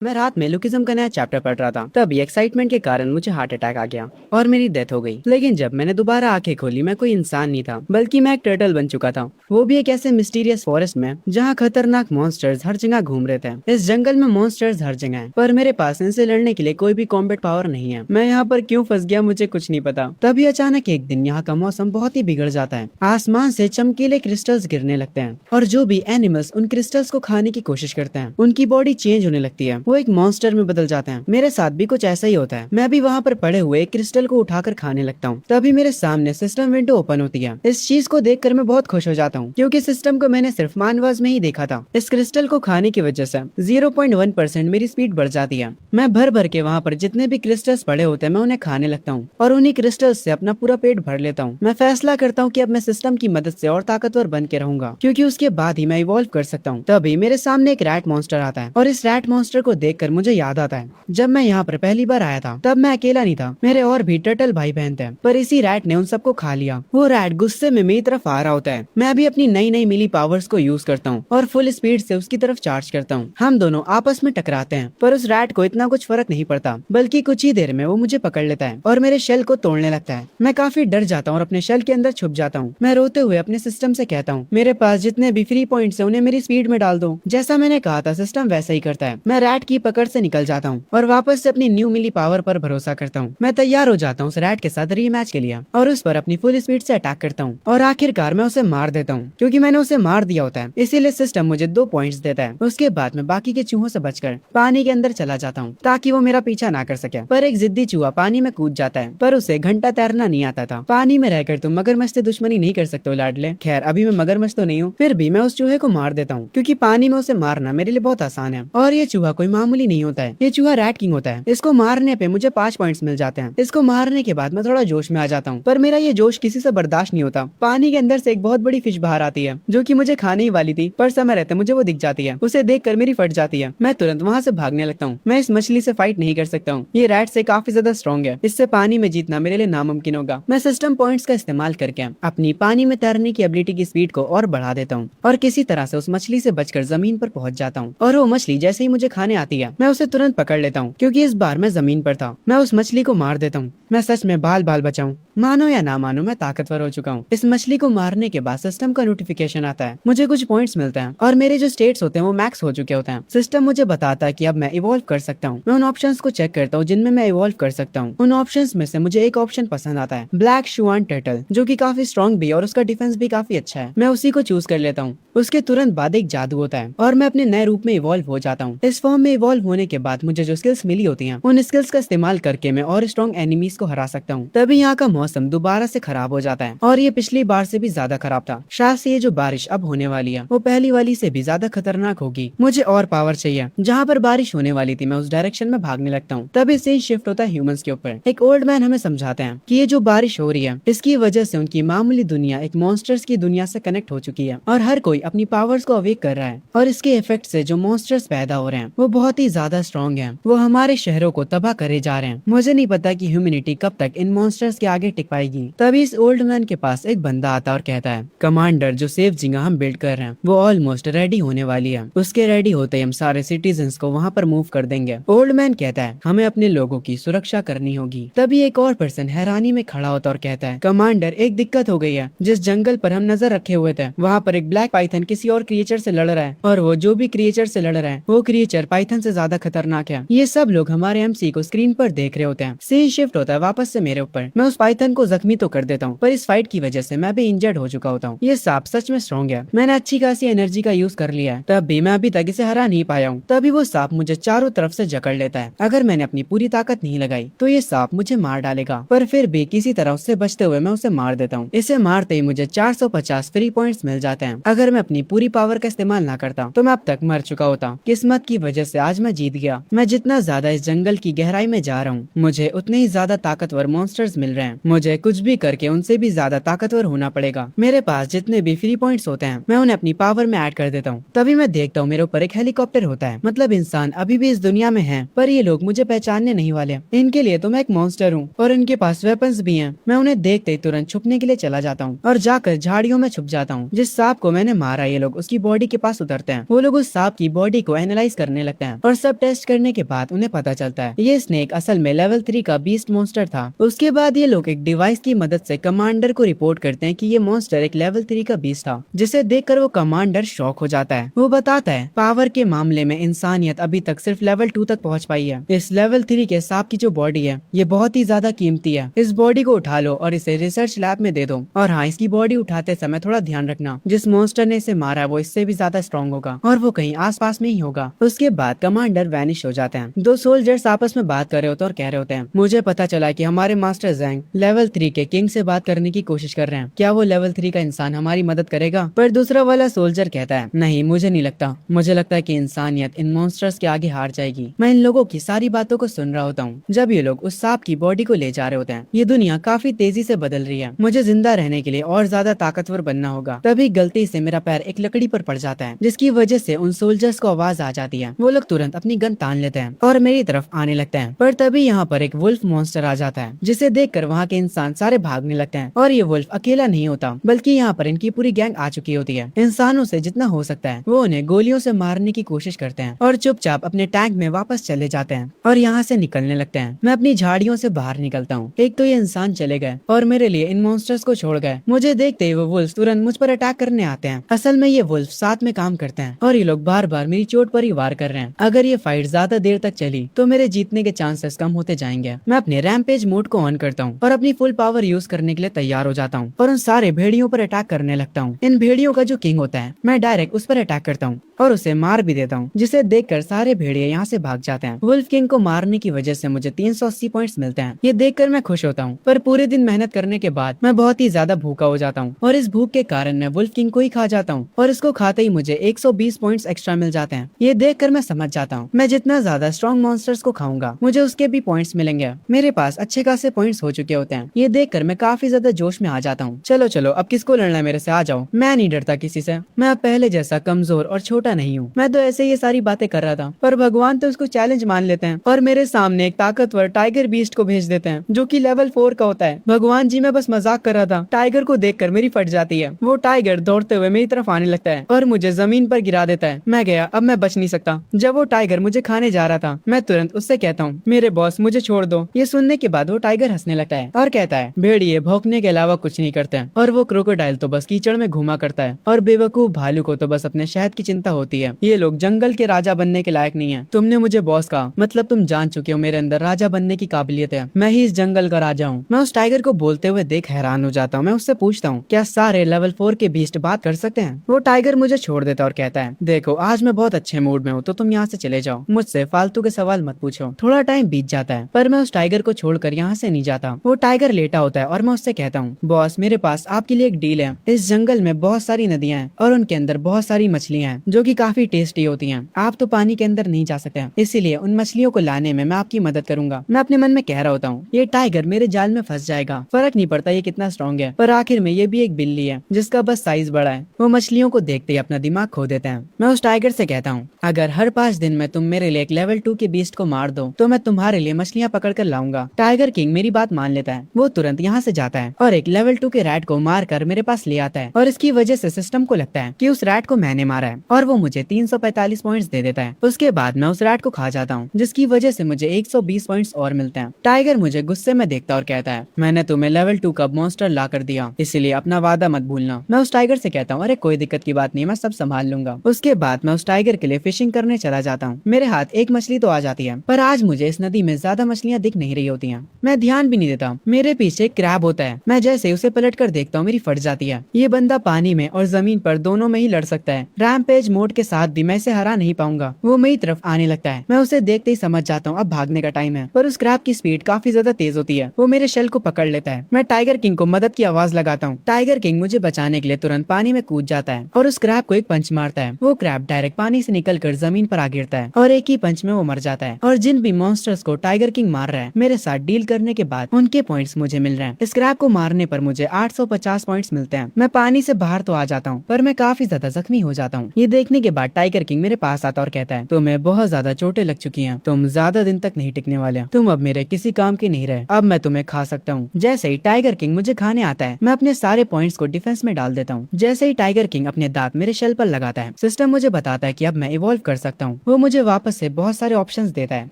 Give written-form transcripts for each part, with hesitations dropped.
मैं रात में लुकिज्म का नया चैप्टर पढ़ रहा था, तभी एक्साइटमेंट के कारण मुझे हार्ट अटैक आ गया और मेरी डेथ हो गई। लेकिन जब मैंने दोबारा आंखें खोली, मैं कोई इंसान नहीं था, बल्कि मैं एक टर्टल बन चुका था। वो भी एक ऐसे मिस्टीरियस फॉरेस्ट में जहाँ खतरनाक मॉन्स्टर्स हर जगह घूम रहे थे। इस जंगल में मॉन्स्टर्स हर जगह हैं, पर मेरे पास इनसे लड़ने के लिए कोई भी कॉम्बैट पावर नहीं है। मैं यहाँ पर क्यों फंस गया, मुझे कुछ नहीं पता। तभी अचानक एक दिन यहाँ का मौसम बहुत ही बिगड़ जाता है। आसमान से चमकीले क्रिस्टल्स गिरने लगते हैं और जो भी एनिमल्स उन क्रिस्टल्स को खाने की कोशिश करते हैं, उनकी बॉडी चेंज होने लगती है। वो एक मॉन्स्टर में बदल जाते हैं। मेरे साथ भी कुछ ऐसा ही होता है। मैं भी वहाँ पर पड़े हुए एक क्रिस्टल को उठाकर खाने लगता हूँ। तभी मेरे सामने सिस्टम विंडो ओपन होती है। इस चीज को देखकर मैं बहुत खुश हो जाता हूँ, क्योंकि सिस्टम को मैंने सिर्फ मानवास में ही देखा था। इस क्रिस्टल को खाने की वजह से 0.1% मेरी स्पीड बढ़ जाती है। मैं भर भर के वहाँ पर जितने भी क्रिस्टल्स पड़े होते हैं, मैं उन्हें खाने लगता हूँ और उन्हीं क्रिस्टल्स से अपना पूरा पेट भर लेता हूँ। मैं फैसला करता हूँ कि अब मैं सिस्टम की मदद से और ताकतवर बन के रहूंगा, क्योंकि उसके बाद ही मैं इवॉल्व कर सकता हूँ। तभी मेरे सामने एक रैट मॉन्स्टर आता है और इस रैट मॉन्स्टर को देखकर मुझे याद आता है, जब मैं यहाँ पर पहली बार आया था तब मैं अकेला नहीं था, मेरे और भी टर्टल भाई बहन थे, पर इसी रैट ने उन सबको खा लिया। वो रैट गुस्से में मेरी तरफ आ रहा होता है। मैं भी अपनी नई नई मिली पावर्स को यूज करता हूँ और फुल स्पीड से उसकी तरफ चार्ज करता हूँ। हम दोनों आपस में टकराते हैं, पर उस रैट को इतना कुछ फर्क नहीं पड़ता, बल्कि कुछ ही देर में वो मुझे पकड़ लेता है और मेरे शेल को तोड़ने लगता है। मैं काफी डर जाता हूँ और अपने शेल के अंदर छुप जाता हूँ। मैं रोते हुए अपने सिस्टम से कहता हूँ, मेरे पास जितने भी फ्री पॉइंट्स हैं उन्हें मेरी स्पीड में डाल दो। जैसा मैंने कहा था, सिस्टम वैसा ही करता है। मैं रैट की पकड़ से निकल जाता हूँ और वापस से अपनी न्यू मिली पावर पर भरोसा करता हूँ। मैं तैयार हो जाता हूँ उस रैट के साथ रीमैच के लिए और उस पर अपनी फुल स्पीड से अटैक करता हूँ और आखिरकार मैं उसे मार देता हूँ, क्योंकि मैंने उसे मार दिया होता है। इसीलिए सिस्टम मुझे 2 पॉइंट्स देता है। उसके बाद मैं बाकी के चूहों से बचकर पानी के अंदर चला जाता हूँ, ताकि वो मेरा पीछा ना कर सके। पर एक जिद्दी चूहा पानी में कूद जाता है, पर उसे घंटा तैरना नहीं आता था। पानी में रहकर तुम मगरमच्छ से दुश्मनी नहीं कर सकते हो लाडले। खैर, अभी मैं मगरमच्छ तो नहीं हूँ, फिर भी मैं उस चूहे को मार देता हूँ, क्योंकि पानी में उसे मारना मेरे लिए बहुत आसान है। और ये चूहा कोई मामूली नहीं होता है, ये चूहा रैट किंग होता है। इसको मारने पे मुझे 5 पॉइंट्स मिल जाते हैं। इसको मारने के बाद मैं थोड़ा जोश में आ जाता हूँ, पर मेरा ये जोश किसी से बर्दाश्त नहीं होता। पानी के अंदर से एक बहुत बड़ी फिश बाहर आती है, जो कि मुझे खाने ही वाली थी, पर समय रहते मुझे वो दिख जाती है। उसे देखकर मेरी फट जाती है। मैं तुरंत वहाँ से भागने लगता हूँ। मैं इस मछली से फाइट नहीं कर सकता हूँ, ये रैट से काफी ज्यादा स्ट्रॉन्ग है। इससे पानी में जीतना मेरे लिए नामुमकिन होगा। मैं सिस्टम पॉइंट्स का इस्तेमाल करके अपनी पानी में तैरने की एबिलिटी की स्पीड को और बढ़ा देता हूँ और किसी तरह से उस मछली से बचकर जमीन पर पहुंच जाता हूँ। और वो मछली जैसे ही मुझे खाने आती है, मैं उसे तुरंत पकड़ लेता हूँ, क्योंकि इस बार मैं जमीन पर था। मैं उस मछली को मार देता हूँ। मैं सच में बाल बाल बचाऊं, मानो या ना मानो, मैं ताकतवर हो चुका हूँ। इस मछली को मारने के बाद सिस्टम का नोटिफिकेशन आता है, मुझे कुछ पॉइंट्स मिलते हैं और मेरे जो स्टेट्स होते हैं वो मैक्स हो चुके होते हैं। सिस्टम मुझे बताता है कि अब मैं इवॉल्व कर सकता हूँ। मैं उन ऑप्शंस को चेक करता हूँ जिनमें मैं इवॉल्व कर सकता हूँ। उन ऑप्शंस में से मुझे एक ऑप्शन पसंद आता है, ब्लैक शुआन टर्टल, जो कि काफी स्ट्रॉन्ग भी और उसका डिफेंस भी काफी अच्छा है। मैं उसी को चूज कर लेता हूँ। उसके तुरंत बाद एक जादू होता है और मैं अपने नए रूप में इवॉल्व हो जाता हूँ। इस फॉर्म में इवॉल्व होने के बाद मुझे जो स्किल्स मिली होती हैं, उन स्किल्स का इस्तेमाल करके मैं और स्ट्रॉन्ग एनिमीज को हरा सकता हूँ। तभी यहाँ का मौसम दोबारा से खराब हो जाता है और ये पिछली बार से भी ज्यादा खराब था। शायद से ये जो बारिश अब होने वाली है वो पहली वाली से भी ज्यादा खतरनाक होगी। मुझे और पावर चाहिए। जहाँ पर बारिश होने वाली थी, मैं उस डायरेक्शन में भागने लगता हूँ। तभी सीन शिफ्ट होता है ह्यूमंस के ऊपर। एक ओल्ड मैन हमें समझाते हैं कि ये जो बारिश हो रही है, इसकी वजह से उनकी मामूली दुनिया एक मॉन्स्टर्स की दुनिया से कनेक्ट हो चुकी है और हर कोई अपनी पावर्स को अवेक कर रहा है। और इसके इफेक्ट से जो मॉन्स्टर्स पैदा हो रहे हैं वो बहुत ही ज्यादा स्ट्रॉन्ग है। वो हमारे शहरों को तबाह करे जा रहे हैं। मुझे नहीं पता कि ह्यूमैनिटी कब तक इन मॉन्स्टर्स के आगे टिक पाएगी। तभी इस ओल्ड मैन के पास एक बंदा आता और कहता है, कमांडर, जो सेफ जगह हम बिल्ड कर रहे हैं वो ऑलमोस्ट रेडी होने वाली है। उसके रेडी होते ही हम सारे सिटीजन्स को वहाँ पर मूव कर देंगे। ओल्ड मैन कहता है, हमें अपने लोगों की सुरक्षा करनी होगी। तभी एक और पर्सन हैरानी में खड़ा होता और कहता है, कमांडर, एक दिक्कत हो गई है। जिस जंगल पर हम नजर रखे हुए थे, वहाँ पर एक ब्लैक पाइथन किसी और क्रिएचर से लड़ रहा है और वो जो भी क्रिएचर से लड़ रहा है वो क्रिएचर पाइथन से ज्यादा खतरनाक है। ये सब लोग हमारे एमसी को स्क्रीन पर देख रहे होते हैं। सीन शिफ्ट होता है वापस से मेरे ऊपर। मैं उस पाइथन को जख्मी तो कर देता हूँ, पर इस फाइट की वजह से मैं भी इंजर्ड हो चुका होता हूँ। ये सांप सच में स्ट्रॉन्ग है। मैंने अच्छी खासी एनर्जी का यूज कर लिया है, तब भी मैं अभी तक इसे हरा नहीं पाया हूँ। तभी वो सांप मुझे चारों तरफ से जकड़ लेता है। अगर मैंने अपनी पूरी ताकत नहीं लगाई तो ये सांप मुझे मार डालेगा, पर फिर भी किसी तरह उससे बचते हुए मैं उसे मार देता हूँ। इसे मारते ही मुझे 450 फ्री पॉइंट्स मिल जाते हैं। अगर मैं अपनी पूरी पावर का इस्तेमाल ना करता तो मैं अब तक मर चुका होता। किस्मत की वजह से आज मैं जीत गया। मैं जितना ज्यादा इस जंगल की गहराई में जा रहा हूँ, मुझे उतने ही ज्यादा ताकतवर मॉन्स्टर्स मिल रहे हैं। मुझे कुछ भी करके उनसे भी ज्यादा ताकतवर होना पड़ेगा। मेरे पास जितने भी फ्री पॉइंट्स होते हैं मैं उन्हें अपनी पावर में ऐड कर देता हूँ। तभी मैं देखता हूँ मेरे ऊपर एक हेलीकॉप्टर होता है। मतलब इंसान अभी भी इस दुनिया में है, पर ये लोग मुझे पहचानने नहीं वाले। इनके लिए तो मैं एक मॉन्स्टर हूँ और इनके पास वेपन्स भी हैं। मैं उन्हें देखते ही तुरंत छुपने के लिए चला जाता हूँ और जाकर झाड़ियों में छुप जाता हूँ। जिस सांप को मैंने मारा, ये लोग उसकी बॉडी के पास उतरते हैं। वो लोग उस सांप की बॉडी को एनालाइज करने लगते हैं हैं और सब टेस्ट करने के बाद उन्हें पता चलता है ये स्नेक असल में लेवल 3 का बीस्ट मॉन्स्टर था। उसके बाद ये लोग एक डिवाइस की मदद से कमांडर को रिपोर्ट करते हैं कि ये मॉन्स्टर एक लेवल 3 का बीस्ट था, जिसे देखकर वो कमांडर शॉक हो जाता है। वो बताता है पावर के मामले में इंसानियत अभी तक सिर्फ लेवल 2 तक पहुंच पाई है। इस लेवल 3 के सांप की जो बॉडी है ये बहुत ही ज्यादा कीमती है। इस बॉडी को उठा लो और इसे रिसर्च लैब में दे दो। और हाँ, इसकी बॉडी उठाते समय थोड़ा ध्यान रखना, जिस मॉन्स्टर ने इसे मारा है वो इससे भी ज्यादा स्ट्रॉन्ग होगा और वो कहीं आसपास में ही होगा। उसके बाद कमांडर वैनिश हो जाते हैं। दो सोल्जर्स आपस में बात कर रहे होते हैं और कह रहे होते हैं मुझे पता चला कि हमारे मास्टर जैंग लेवल 3 के किंग से बात करने की कोशिश कर रहे हैं। क्या वो लेवल 3 का इंसान हमारी मदद करेगा? पर दूसरा वाला सोल्जर कहता है नहीं, मुझे नहीं लगता। मुझे लगता है कि इंसानियत इन मॉन्स्टर्स के आगे हार जाएगी। मैं इन लोगों की सारी बातों को सुन रहा होता हूँ जब ये लोग उस सांप की बॉडी को ले जा रहे होते हैं। ये दुनिया काफी तेजी से बदल रही है। मुझे जिंदा रहने के लिए और ज्यादा ताकतवर बनना होगा। तभी गलती से मेरा पैर एक लकड़ी पर पड़ जाता है, जिसकी वजह से उन सोल्जर्स को आवाज आ जाती है। वो लोग तुरंत अपनी गन तान लेते हैं और मेरी तरफ आने लगते हैं। पर तभी यहाँ पर एक वुल्फ मॉन्स्टर आ जाता है, जिसे देखकर वहाँ के इंसान सारे भागने लगते हैं। और ये वुल्फ अकेला नहीं होता, बल्कि यहाँ पर इनकी पूरी गैंग आ चुकी होती है। इंसानों से जितना हो सकता है वो उन्हें गोलियों से मारने की कोशिश करते हैं और चुपचाप अपने टैंक में वापस चले जाते हैं और यहाँ से निकलने लगते हैं। मैं अपनी झाड़ियों से बाहर निकलता हूँ। एक तो ये इंसान चले गए और मेरे लिए इन मॉन्स्टर्स को छोड़ गए। मुझे देखते ही वो वुल्फ तुरंत मुझ पर अटैक करने आते हैं। असल में ये वुल्फ साथ में काम करते हैं और ये लोग बार बार मेरी चोट पर ही वार कर रहे हैं। अगर ये फाइट ज्यादा देर तक चली तो मेरे जीतने के चांसेस कम होते जाएंगे। मैं अपने रैम्पेज मोड को ऑन करता हूँ और अपनी फुल पावर यूज करने के लिए तैयार हो जाता हूँ और उन सारे भेड़ियों पर अटैक करने लगता हूँ। इन भेड़ियों का जो किंग होता है मैं डायरेक्ट उस पर अटैक करता हूँ और उसे मार भी देता हूँ, जिसे देखकर सारे भेड़िए यहाँ से भाग जाते हैं। वुल्फ किंग को मारने की वजह से मुझे 380 पॉइंट्स मिलते हैं। ये देखकर मैं खुश होता हूँ, पर पूरे दिन मेहनत करने के बाद मैं बहुत ही ज्यादा भूखा हो जाता हूँ और इस भूख के कारण मैं वुल्फ किंग को ही खा जाता हूँ और इसको खाते ही मुझे 120 पॉइंट्स एक्स्ट्रा मिल जाते हैं। ये देखकर मैं समझ जाता हूँ मैं जितना ज्यादा स्ट्रॉन्ग मॉन्स्टर्स को खाऊंगा मुझे उसके भी पॉइंट्स मिलेंगे। मेरे पास अच्छे खासे पॉइंट्स हो चुके होते हैं। ये देखकर मैं काफी ज्यादा जोश में आ जाता हूँ। चलो चलो, अब किसको लड़ना है मेरे से, आ जाओ। मैं नहीं डरता किसी से। मैं अब पहले जैसा कमजोर और छोटा नहीं हूँ। मैं तो ऐसे ये सारी बातें कर रहा था, पर भगवान तो उसको चैलेंज मान लेते हैं और मेरे सामने एक ताकतवर टाइगर बीस्ट को भेज देते हैं जो कि लेवल 4 का होता है। भगवान जी, मैं बस मजाक कर रहा था। टाइगर को देखकर मेरी फट जाती है। वो टाइगर दौड़ते हुए मेरी तरफ आने लगता है और मुझे जमीन पर गिरा देता है। मैं गया, अब मैं बच नहीं सकता। जब वो टाइगर मुझे खाने जा रहा था मैं तुरंत उससे कहता हूँ मेरे बॉस मुझे छोड़ दो। ये सुनने के बाद वो टाइगर हंसने लगता है और कहता है भेड़िए भौंकने के अलावा कुछ नहीं करते हैं और वो क्रोकोडाइल तो बस कीचड़ में घुमा करता है और बेवकूफ भालू को तो बस अपने शहद की चिंता होती है। ये लोग जंगल के राजा बनने के लायक नहीं है। तुमने मुझे बॉस कहा, मतलब तुम जान चुके हो मेरे अंदर राजा बनने की काबिलियत है। मैं ही इस जंगल का राजा हूँ। मैं उस टाइगर को बोलते हुए देख हैरान हो जाता हूँ। मैं उससे पूछता हूँ क्या सारे लेवल 4 के बीस्ट बात कर सकते हैं? वो टाइगर मुझे छोड़ देता और कहता है देखो आज मैं बहुत अच्छे मूड में हूँ तो तुम यहाँ से चले जाओ। मुझसे फालतू के सवाल मत पूछो। थोड़ा टाइम बीत जाता है पर मैं उस टाइगर को छोड़कर यहाँ से नहीं जाता। वो टाइगर लेटा होता है और मैं उससे कहता हूँ बॉस मेरे पास आपके लिए एक डील है। इस जंगल में बहुत सारी नदियां हैं और उनके अंदर बहुत सारी मछलियां हैं जो कि काफी टेस्टी होती हैं। आप तो पानी के अंदर नहीं जा सकते, इसीलिए उन मछलियों को लाने में मैं आपकी मदद करूंगा। मैं अपने मन में कह रहा होता हूँ ये टाइगर मेरे जाल में फंस जाएगा, फर्क नहीं पड़ता ये कितना स्ट्रॉन्ग है, पर आखिर में ये भी एक बिल्ली है जिसका बस साइज बड़ा है। वो मछलियों को देखते ही अपना दिमाग खो देते हैं। मैं उस टाइगर से कहता हूँ अगर हर 5 दिन में तुम मेरे लिए एक लेवल 2 के बीस्ट को मार दो तो मैं तुम्हारे लिए मछलियाँ पकड़ कर लाऊंगा। टाइगर किंग मेरी बात मान लेता है। वो तुरंत यहाँ से जाता है और एक लेवल 2 के रैट को मार कर मेरे पास ले आता है और इसकी वजह से सिस्टम को लगता है कि उस रैट को मैंने मारा है और वो मुझे 345 पॉइंट्स दे देता है। उसके बाद मैं उस रैट को खा जाता हूँ जिसकी वजह से मुझे 120 पॉइंट्स और मिलते हैं। टाइगर मुझे गुस्से में देखता और कहता है मैंने तुम्हें लेवल 2 का मॉन्स्टर ला कर दिया, इसलिए अपना वादा मत भूलना। मैं उस टाइगर से कहता हूँ अरे कोई दिक्कत की बात नहीं, मैं सब संभाल लूंगा। उसके बाद मैं उस टाइगर के लिए फिशिंग करने चला जाता हूँ। मेरे हाथ एक मछली तो आ जाती है, पर आज मुझे इस नदी में ज्यादा मछलियाँ दिख नहीं रही होती हैं। मैं ध्यान भी नहीं देता। मेरे पीछे एक क्रैब होता है। मैं जैसे उसे पलट कर देखता हूँ मेरी फट जाती है। ये बंदा पानी में और जमीन पर दोनों में ही लड़ सकता है। रैम्पेज मोड के साथ भी मैं इसे हरा नहीं पाऊंगा। वो मेरी तरफ आने लगता है। मैं उसे देखते ही समझ जाता हूँ अब भागने का टाइम है, पर उस क्रैब की स्पीड काफी ज्यादा तेज होती है। वो मेरे शेल को पकड़ लेता है। मैं टाइगर किंग को मदद की आवाज लगाता हूँ। टाइगर किंग मुझे बचाने के लिए तुरंत पानी में कूद जाता है और उस क्रैब को एक पंच मारता है। वो क्रैब डायरेक्ट पानी से निकलकर जमीन पर आ गिरता है और एक ही पंच में वो मर जाता है। और जिन भी मॉन्स्टर्स को टाइगर किंग मार रहा है मेरे साथ डील करने के बाद उनके पॉइंट्स मुझे मिल रहे हैं। इस क्रैब को मारने पर मुझे 850 पॉइंट्स मिलते हैं। मैं पानी से बाहर तो आ जाता हूँ पर मैं काफी ज्यादा जख्मी हो जाता हूँ। ये देखने देखने के बाद टाइगर किंग मेरे पास आता और कहता है तुम्हें बहुत ज्यादा चोटें लग चुकी हैं, तुम ज्यादा दिन तक नहीं टिकने वाले, तुम अब मेरे किसी काम के नहीं रहे, अब मैं तुम्हें खा सकता हूँ। जैसे ही टाइगर किंग मुझे खाने आता है मैं अपने सारे पॉइंट्स को डिफेंस में डाल देता हूँ। जैसे ही टाइगर किंग अपने दांत मेरे शेल पर लगाता है सिस्टम मुझे बताता है कि अब मैं इवॉल्व कर सकता हूँ। वो मुझे वापस से बहुत सारे ऑप्शंस देता है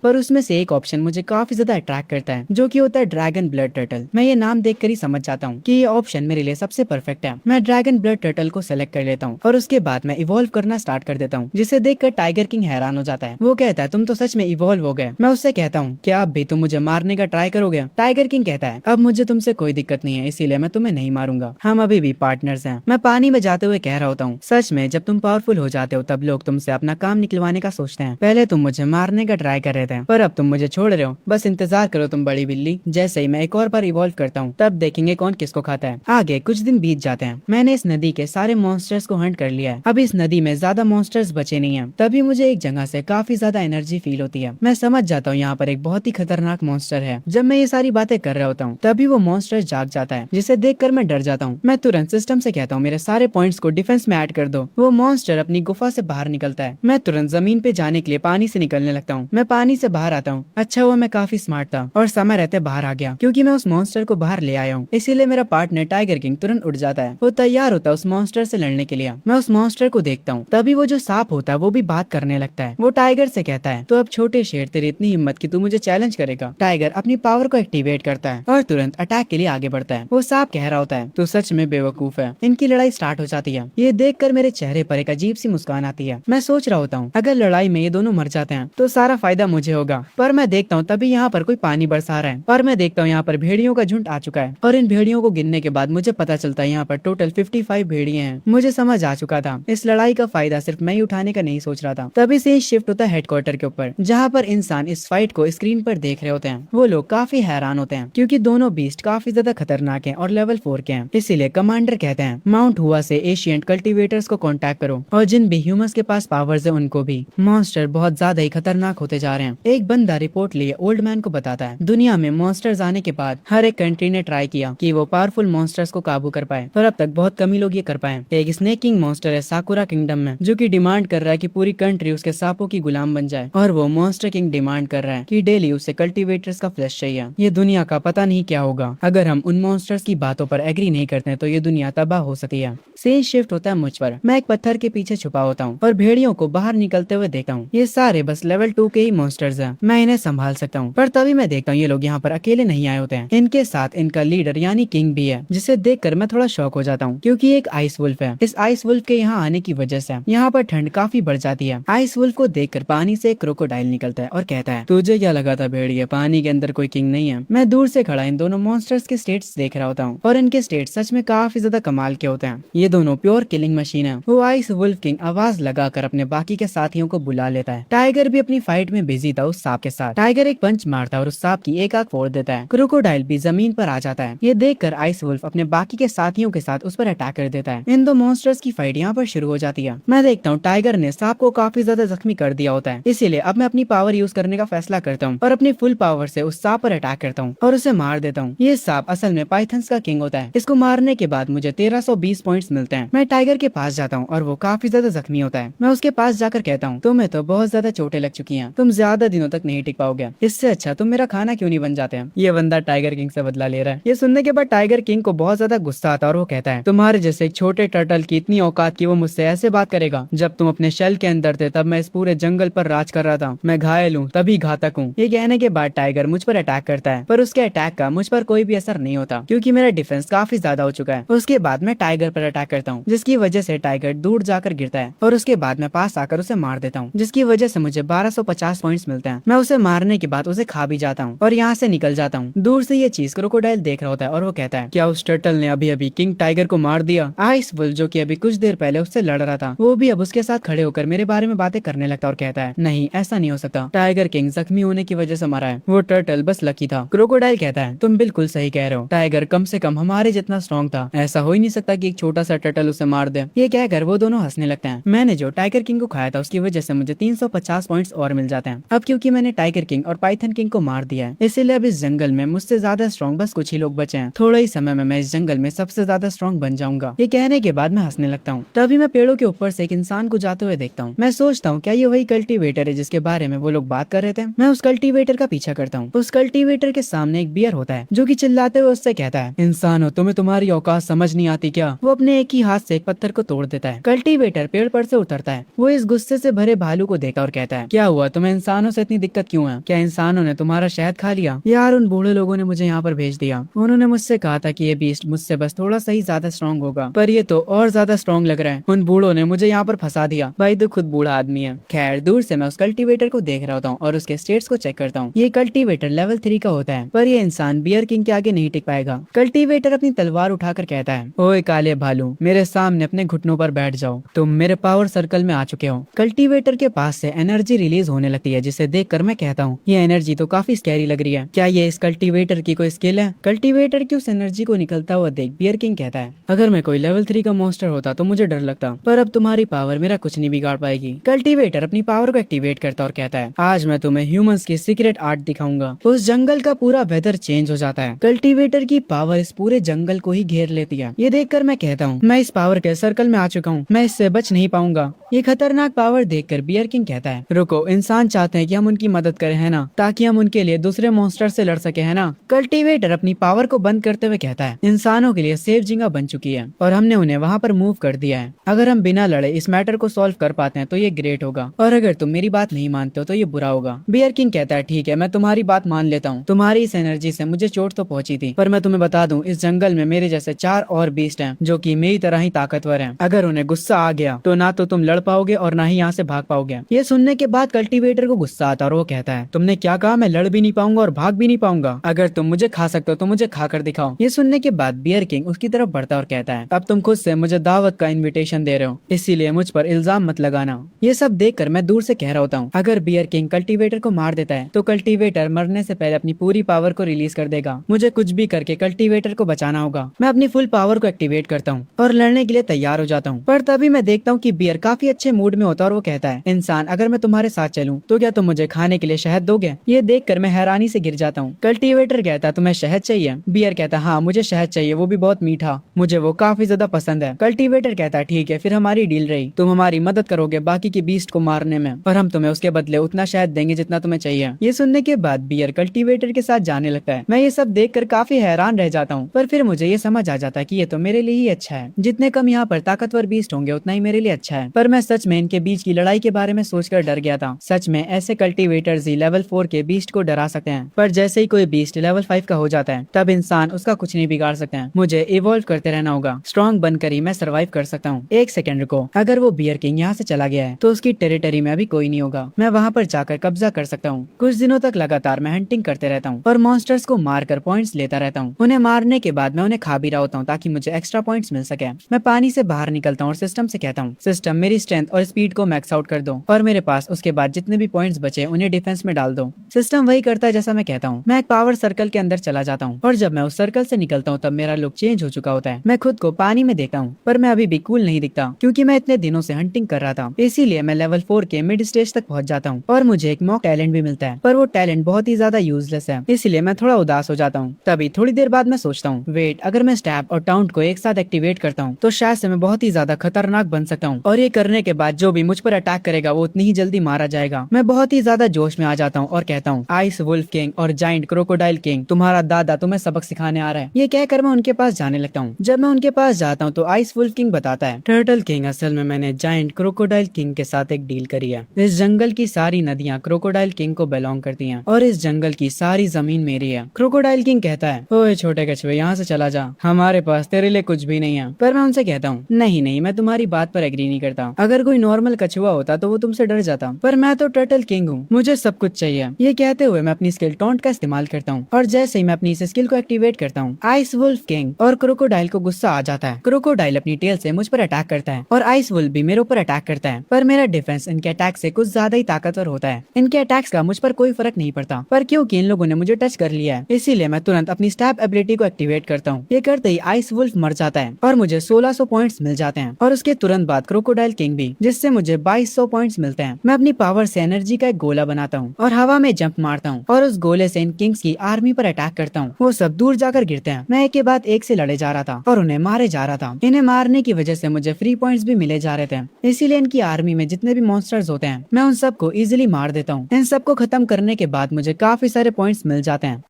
पर उसमें से एक ऑप्शन मुझे काफी ज्यादा अट्रैक्ट करता है जो कि होता है ड्रैगन ब्लड टर्टल। मैं ये नाम देखकर ही समझ जाता हूँ कि ये ऑप्शन मेरे लिए सबसे परफेक्ट है। मैं ड्रैगन ब्लड टर्टल को सेलेक्ट कर लेता हूँ और उसके बाद मैं इवॉल्व करना स्टार्ट कर देता हूँ, जिसे देखकर टाइगर किंग हैरान हो जाता है। वो कहता है तुम तो सच में इवॉल्व हो गए। मैं उससे कहता हूँ क्या अब भी तुम मुझे मारने का ट्राई करोगे? टाइगर किंग कहता है अब मुझे तुमसे कोई दिक्कत नहीं है, इसीलिए मैं तुम्हें नहीं मारूंगा, हम अभी भी पार्टनर्स हैं। मैं पानी में जाते हुए कह रहा होता हूँ सच में जब तुम पावरफुल हो जाते हो तब लोग तुमसे अपना काम निकलवाने का सोचते हैं। पहले तुम मुझे मारने का ट्राई कर रहे थे पर अब तुम मुझे छोड़ रहे हो, बस इंतजार करो तुम बड़ी बिल्ली। जैसे ही मैं एक और बार इवॉल्व करता हूँ तब देखेंगे कौन किसको खाता है। आगे कुछ दिन बीत जाते हैं। मैंने इस नदी के सारे मॉन्स्टर्स को हंट कर लिया है। अब इस नदी में ज्यादा मॉन्स्टर्स बचे नहीं है। तभी मुझे एक जगह से काफी ज्यादा एनर्जी फील होती है। मैं समझ जाता हूँ यहाँ पर एक बहुत ही खतरनाक मॉन्स्टर है। जब मैं ये सारी बातें कर रहा होता हूँ तभी वो मॉन्स्टर जाग जाता है, जिसे देखकर मैं डर जाता हूँ। मैं तुरंत सिस्टम से कहता हूँ मेरे सारे पॉइंट्स को डिफेंस में ऐड कर दो। वो मॉन्स्टर अपनी गुफा से बाहर निकलता है। मैं तुरंत जमीन पे जाने के लिए पानी से निकलने लगता हूँ। मैं पानी से बाहर आता हूँ। अच्छा हुआ मैं काफी स्मार्ट था और समय रहते बाहर आ गया क्योंकि मैं उस मॉन्स्टर को बाहर ले आया हूँ। इसीलिए मेरा पार्टनर टाइगर किंग तुरंत उठ जाता है। वो तैयार होता है उस मॉन्स्टर से लड़ने के लिए। मैं उस मॉन्स्टर को देखता हूँ तभी वो जो सांप होता है वो भी बात करने लगता है। वो टाइगर से कहता है तो अब छोटे शेर तेरी इतनी हिम्मत कि तू मुझे चैलेंज करेगा? टाइगर अपनी पावर को एक्टिवेट करता है और तुरंत अटैक के लिए आगे बढ़ता है। वो सांप कह रहा होता है तू सच में बेवकूफ है। इनकी लड़ाई स्टार्ट हो जाती है। ये देखकर मेरे चेहरे पर एक अजीब सी मुस्कान आती है। मैं सोच रहा होता हूँ अगर लड़ाई में ये दोनों मर जाते हैं तो सारा फायदा मुझे होगा। पर मैं देखता हूँ तभी यहाँ पर कोई पानी बरसा रहा है और मैं देखता हूँ यहाँ पर भेड़ियों का झुंड आ चुका है और इन भेड़ियों को गिनने के बाद मुझे पता चलता है यहाँ पर टोटल 55 भेड़िए हैं। मुझे समझ आ चुका था इस लड़ाई का फायदा सिर्फ मैं ही उठाने का नहीं सोच रहा था। तभी से शिफ्ट होता है हेडक्वार्टर के ऊपर जहाँ पर इंसान इस फाइट को स्क्रीन पर देख रहे होते हैं। वो लोग काफी हैरान होते हैं क्योंकि दोनों बीस्ट काफी ज्यादा खतरनाक हैं और लेवल 4 के हैं। इसीलिए कमांडर कहते हैं माउंट हुआ से एशियंट कल्टीवेटर्स को कांटेक्ट करो और जिन भी ह्यूमंस के पास पावर्स है उनको भी। मॉन्स्टर बहुत ज्यादा ही खतरनाक होते जा रहे हैं। एक बंदा रिपोर्ट लिए ओल्ड मैन को बताता है दुनिया में मॉन्स्टर्स आने के बाद हर एक कंट्री ने ट्राई किया कि वो पावरफुल मॉन्स्टर्स को काबू कर पाए पर अब तक बहुत कम ही लोग ये कर पाए। एक स्नेक किंग मॉन्स्टर है साकुरा किंगडम में जो कि डिमांड कर रहा है कि पूरी कंट्री उसके सांपों की गुलाम बन जाए और वो मॉन्स्टर किंग डिमांड कर रहा है कि डेली उसे कल्टीवेटर्स का फ्लैश चाहिए। ये दुनिया का पता नहीं क्या होगा अगर हम उन मॉन्स्टर्स की बातों पर एग्री नहीं करते तो ये दुनिया तबाह हो सकती है। सीन शिफ्ट होता है मुझ पर। मैं एक पत्थर के पीछे छुपा होता हूँ और भेड़ियों को बाहर निकलते हुए देखता हूँ। ये सारे बस लेवल 2 के ही मॉन्स्टर्स हैं, मैं इन्हें संभाल सकता हूँ। पर तभी मैं देखता हूँ ये लोग यहाँ पर अकेले नहीं आए होते हैं। इनके साथ इनका लीडर यानी किंग भी है, जिसे देखकर मैं थोड़ा शॉक हो जाता हूँ क्योंकि एक आइस वुल्फ है। इस आइस वुल्फ के यहाँ आने की वजह से यहाँ पर ठंड काफी बढ़ जाती है। आइस वुल्फ को देखकर पानी से एक क्रोकोडाइल निकलता है और कहता है तुझे क्या लगा था भेड़िया, पानी के अंदर कोई किंग नहीं है। मैं दूर से खड़ा इन दोनों मॉन्स्टर्स के स्टेट्स देख रहा होता हूँ और इनके स्टेट्स सच में काफी ज्यादा कमाल के होते हैं। ये दोनों प्योर किलिंग मशीन है। वो आइस वुल्फ किंग आवाज लगाकर अपने बाकी के साथियों को बुला लेता है। टाइगर भी अपनी फाइट में बिजी था उस सांप के साथ। टाइगर एक पंच मारता है और उस सांप की एक आंख फोड़ देता है। क्रोकोडाइल भी जमीन पर आ जाता है। ये देखकर आइस वुल्फ अपने बाकी के साथियों के साथ उस पर अटैक कर देता है। इन दो मॉन्स्टर्स की फाइट यहाँ पर शुरू हो जाती है। मैं देखता हूँ टाइगर ने सांप को काफी ज्यादा जख्मी कर दिया होता है, इसीलिए अब मैं अपनी पावर यूज करने का फैसला करता हूँ और अपनी फुल पावर से उस सांप पर अटैक करता हूँ और उसे मार देता हूँ। ये सांप असल में पाइथन्स का किंग होता है। इसको मारने के बाद मुझे 1320 पॉइंट्स मिलते हैं। मैं टाइगर के पास जाता हूँ और वो काफी ज्यादा जख्मी होता है। मैं उसके पास जाकर कहता हूँ तुम्हें तो बहुत ज्यादा चोटें लग चुकी हैं, तुम ज्यादा दिनों तक नहीं टिक पाओगे, इससे अच्छा तुम मेरा खाना क्यों नहीं बन जाते हैं। ये बंदा टाइगर किंग से बदला ले रहा है। ये सुनने के बाद टाइगर किंग को बहुत ज्यादा गुस्सा आता है और वो कहता है तुम्हारे जैसे एक छोटे टर्टल की इतनी औकात की वो मुझसे ऐसे बात करेगा? जब तुम अपने शेल के अंदर थे तब मैं इस पूरे जंगल पर राज कर रहा था, मैं घायल हूँ तभी घातक हूँ। ये कहने के बाद टाइगर मुझ पर अटैक करता है पर उसके अटैक का मुझ पर कोई भी असर नहीं होता क्योंकि मेरा डिफेंस काफी ज्यादा हो चुका है। उसके बाद मैं टाइगर पर अटैक करता हूँ जिसकी वजह से टाइगर दूर जाकर गिरता है और उसके बाद मैं पास आकर उसे मार देता हूँ जिसकी वजह से मुझे 1250 पॉइंट्स मिलते हैं। मैं उसे मारने के बाद उसे खा भी जाता हूँ और यहाँ से निकल जाता हूँ। दूर से ये चीज क्रोकोडाइल देख रहा होता है और वो कहता है क्या उस टर्टल ने अभी अभी किंग टाइगर को मार दिया? आइस वुल्फ जो कि अभी कुछ देर पहले उससे लड़ रहा था वो भी अब उसके साथ खड़े होकर मेरे बारे में बातें करने लगता और कहता है नहीं ऐसा नहीं हो सकता, टाइगर किंग जख्मी होने की वजह से मरा है, वो टर्टल बस लकी था। क्रोकोडाइल कहता है तुम बिल्कुल सही कह रहे हो, टाइगर कम से कम हमारे जितना स्ट्रॉन्ग था, ऐसा हो ही नहीं सकता कि एक छोटा सा टर्टल उसे मार दे। ये कहकर वो दोनों हंसने लगते हैं। मैंने जो टाइगर किंग को खाया था उसकी वजह से मुझे 350 पॉइंट्स और मिल जाते हैं। अब क्योंकि मैंने टाइगर किंग और पाइथन किंग को मार दिया है इसीलिए अब इस जंगल में मुझसे ज्यादा स्ट्रॉन्ग बस कुछ ही लोग बचे हैं। थोड़ा ही समय में मैं इस जंगल में सबसे ज्यादा स्ट्रॉन्ग बन जाऊंगा। ये कहने के बाद मैं हंसने लगता हूँ। तभी मैं पेड़ों के ऊपर से एक इंसान को जाते हुए देखता हूँ। मैं सोचता हूँ क्या ये वही कल्टीवेटर है जिसके बारे में वो लोग बात कर रहे थे। मैं उस कल्टीवेटर का पीछा करता हूँ। उस कल्टीवेटर के सामने एक बियर होता है जो कि चिल्लाते हुए उससे कहता है, इंसान हो तुम्हें तुम्हारी औकात समझ नहीं आती क्या। वो अपने एक ही हाथ से एक पत्थर को तोड़ देता है। कल्टीवेटर पेड़ पर से उतरता है। वो इस गुस्से से भरे भालू को देखा और कहता है, क्या हुआ, तुम्हें इंसानों से इतनी दिक्कत क्यों है? क्या इंसानों ने तुम्हारा शहद खा लिया? यार उन बूढ़े लोगों ने मुझे यहाँ पर भेज दिया। उन्होंने मुझसे कहा था कि ये बीस्ट मुझसे बस थोड़ा सा ही ज्यादा स्ट्रॉन्ग होगा, पर ये तो और ज्यादा स्ट्रॉन्ग लग रहा है। उन बूढ़ों ने मुझे यहाँ पर फंसा दिया। भाई तो खुद बूढ़ा आदमी है। खैर दूर से मैं उस कल्टीवेटर को देख रहा होता हूँ और उसके स्टेट्स को चेक करता हूँ। ये कल्टीवेटर लेवल 3 का होता है, पर ये इंसान बियर किंग के आगे नहीं टिक पाएगा। कल्टीवेटर अपनी तलवार उठाकर कहता है, ओए काले भालू, मेरे सामने अपने घुटनों पर बैठ जाओ। तुम मेरे पावर सर्कल में आ चुके हो। कल्टीवेटर के पास से एनर्जी रिलीज होने लगती है, जिसे देखकर मैं कहता हूँ, ये एनर्जी तो काफी स्कैरी लग रही है। क्या ये इस कल्टीवेटर की कोई स्किल है? कल्टीवेटर की उस एनर्जी को निकलता हुआ देख बियर किंग कहता है, अगर मैं कोई लेवल 3 का मॉन्स्टर होता तो मुझे डर लगता, पर अब तुम्हारी पावर मेरा कुछ नहीं बिगाड़ पाएगी। कल्टीवेटर अपनी पावर को एक्टिवेट करता और कहता है, आज मैं तुम्हें ह्यूमंस की सीक्रेट आर्ट दिखाऊंगा। उस जंगल का पूरा वेदर चेंज हो जाता है। कल्टीवेटर की पावर इस पूरे जंगल को ही घेर लेती है। ये देखकर मैं कहता हूँ, मैं इस पावर के सर्कल में आ चुका हूँ, मैं इससे बच नहीं पाऊंगा। ये खतरनाक पावर देखकर बियर किंग कहता है, रुको, इंसान चाहते हैं कि हम उनकी मदद करें, है ना, ताकि हम उनके लिए दूसरे मॉन्स्टर से लड़ सके, है ना। कल्टीवेटर अपनी पावर को बंद करते हुए कहता है, इंसानों के लिए सेफ जगह बन चुकी है और हमने उन्हें वहाँ पर मूव कर दिया है। अगर हम बिना लड़े इस मैटर को सॉल्व कर पाते हैं तो ये ग्रेट होगा, और अगर तुम मेरी बात नहीं मानते हो तो ये बुरा होगा। बियर किंग कहता है, ठीक है, मैं तुम्हारी बात मान लेता हूँ। तुम्हारी इस एनर्जी से मुझे चोट तो पहुंची थी, पर मैं तुम्हें बता दूं, इस जंगल में मेरे जैसे 4 और बीस्ट हैं जो कि मेरी तरह ही ताकतवर हैं। अगर उन्हें गुस्सा आ गया तो ना तो तुम लड़ पाओगे और ना ही यहाँ से भाग पाओगे। ये सुनने के बाद कल्टीवेटर को गुस्सा आता और वो कहता है, तुमने क्या कहा? मैं लड़ भी नहीं पाऊंगा और भाग भी नहीं पाऊंगा? अगर तुम मुझे खा सकते हो तो मुझे खा कर दिखाओ। ये सुनने के बाद बियर किंग उसकी तरफ बढ़ता और कहता है, अब तुम खुद से मुझे दावत का इन्विटेशन दे रहे हो, इसीलिए मुझ पर इल्जाम मत लगाना। ये सब देखकर मैं दूर से कह रहा होता हूँ, अगर बियर किंग कल्टीवेटर को मार देता है तो कल्टीवेटर मरने से पहले अपनी पूरी पावर को रिलीज कर देगा। मुझे कुछ भी करके कल्टीवेटर को बचाना होगा। मैं अपनी फुल पावर को एक्टिवेट करता हूँ और लड़ने के लिए तैयार हो जाता हूँ। पर तभी मैं देखता हूँ कि बियर काफी अच्छे मूड में होता है और वो कहता है, इंसान, अगर मैं तुम्हारे साथ चलूं तो क्या तुम मुझे खाने के लिए शहद दोगे? ये देखकर मैं हैरानी से गिर जाता हूँ। कल्टीवेटर कहता है, तुम्हें शहद चाहिए? बियर कहता है, हाँ मुझे शहद चाहिए, वो भी बहुत मीठा, मुझे वो काफी ज्यादा पसंद है। कल्टीवेटर कहता है, ठीक है, फिर हमारी डील रही, तुम हमारी मदद करोगे बाकी की बीस्ट को मारने में, पर हम तुम्हें उसके बदले उतना शहद देंगे जितना तुम्हें चाहिए। ये सुनने के बाद बियर कल्टीवेटर के साथ जाने लगता है। मैं ये सब देखकर काफी हैरान रह जाता हूँ, पर फिर मुझे ये समझ आ जाता है कि ये तो मेरे लिए ही अच्छा है। जितने कम यहाँ पर ताकतवर बीस्ट होंगे उतना ही मेरे लिए अच्छा है। पर मैं सच में इनके बीच की लड़ाई के बारे में सोचकर डर गया था। सच में ऐसे कल्टीवेटर्स ही लेवल 4 के बीस्ट को डरा सकते हैं, पर जैसे ही कोई बीस्ट लेवल 5 का हो जाता है तब इंसान उसका कुछ नहीं बिगाड़ सकते हैं। मुझे इवॉल्व करते रहना होगा, स्ट्रॉन्ग बनकर ही मैं सर्वाइव कर सकता हूँ। एक सेकंड रुको, अगर वो बियर किंग यहाँ से चला गया है तो उसकी टेरिटरी में अभी कोई नहीं होगा। मैं वहाँ पर जाकर कब्जा कर सकता हूँ। कुछ दिनों तक लगातार मैं हंटिंग करते रहता हूँ और मॉन्स्टर्स को मारकर पॉइंट्स लेता रहता हूँ। उन्हें मारने के बाद मैं उन्हें खा भी रहा होता हूँ ताकि मुझे एक्स्ट्रा पॉइंट्स मिल सके। मैं पानी से बाहर निकलता हूँ और सिस्टम से कहता हूँ, सिस्टम मेरी स्ट्रेंथ और स्पीड को मैक्स आउट कर दो और मेरे पास उसके बाद जितने भी पॉइंट्स बचे उन्हें डिफेंस में डाल दो। सिस्टम वही करता है जैसा मैं कहता हूँ। मैं एक पावर सर्कल के अंदर चला जाता हूँ और जब मैं उस सर्कल से निकलता हूँ तब मेरा लुक चेंज हो चुका होता है। मैं खुद को पानी में देखता हूँ, पर मैं अभी भी कूल नहीं दिखता क्योंकि मैं इतने दिनों से हंटिंग कर रहा था। इसीलिए मैं लेवल 4 के मिड स्टेज तक पहुंच जाता हूँ और मुझे एक मॉक टैलेंट भी मिलता है, पर वो टैलेंट बहुत ही ज्यादा यूजलेस है, इसलिए मैं थोड़ा उदास हो जाता हूँ। तभी थोड़ी देर बाद मैं सोचता हूँ, वेट, अगर मैं स्टैब और टाउंट को एक साथ एक्टिवेट करता हूँ तो शायद से मैं बहुत ही ज्यादा खतरनाक बन सकता हूँ, और ये करने के बाद जो भी मुझ पर अटैक करेगा वो उतनी ही जल्दी मारा जाएगा। मैं बहुत ही ज्यादा जोश में आ जाता हूँ और कहता हूँ, आइस वुल्फ किंग और जाइंट क्रोकोडाइल किंग, तुम्हारा दादा तुम्हें सबक सिखाने आ रहा है। ये कहकर मैं उनके पास जाने लगता हूँ। जब मैं उनके पास जाता हूँ तो आइस वुल्फ किंग बताता है, टर्टल किंग, असल में मैंने जाइंट क्रोकोडाइल किंग के साथ एक डील करी है। इस जंगल की सारी नदियाँ क्रोकोडाइल किंग को बिलोंग करती हैं और इस जंगल की सारी जमीन मेरी है। क्रोकोडाइल किंग कहता है, ओए छोटे कछुए, यहाँ से चला जा, हमारे पास तेरे लिए कुछ भी नहीं है। पर मैं उनसे कहता हूँ, नहीं नहीं, मैं तुम्हारी बात पर एग्री नहीं करता। अगर कोई नॉर्मल कछुआ होता तो वो तुमसे डर जाता, पर मैं तो टर्टल किंग हूँ, मुझे सब कुछ चाहिए। ये कहते हुए मैं अपनी स्किल टॉन्ट का इस्तेमाल करता हूँ और जैसे ही मैं अपनी इस स्किल को एक्टिवेट करता हूँ, आइस वुल्फ किंग और क्रोकोडाइल को गुस्सा आ जाता है। क्रोकोडाइल अपनी टेल से मुझ पर अटैक करता है और आइस वुल्फ भी मेरे ऊपर अटैक करता है, पर मेरा डिफेंस इनके अटैक से कुछ ज्यादा ही ताकतवर होता है। इनके अटैक्स का मुझ पर कोई फर्क नहीं पड़ता, पर क्योंकि इन लोगों ने मुझे टच कर लिया है इसीलिए मैं तुरंत अपनी स्टैब एबिलिटी को एक्टिवेट करता हूँ। ये करते ही आइस वुल्फ मर जाता है और मुझे 1600 पॉइंट्स मिल जाते हैं, और उसके तुरंत बाद क्रोकोडाइल किंग भी, जिससे मुझे 2200 पॉइंट्स मिलते हैं। मैं अपनी पावर से एनर्जी का एक गोला बनाता हूँ और हवा में जंप मारता हूँ और उस गोले से इन किंग्स की आर्मी पर अटैक करता हूँ। वो सब दूर जाकर गिरते हैं। मैं एक के बाद एक से लड़े जा रहा था और उन्हें मारे जा रहा था। इन्हें मारने की वजह से मुझे फ्री पॉइंट्स भी मिले खेले जा रहे थे, इसीलिए इनकी आर्मी में जितने भी मॉन्स्टर्स होते हैं मैं उन सबको इजीली मार देता हूँ। इन सबको खत्म करने के बाद मुझे काफी सारे पॉइंट्स मिल जाते हैं।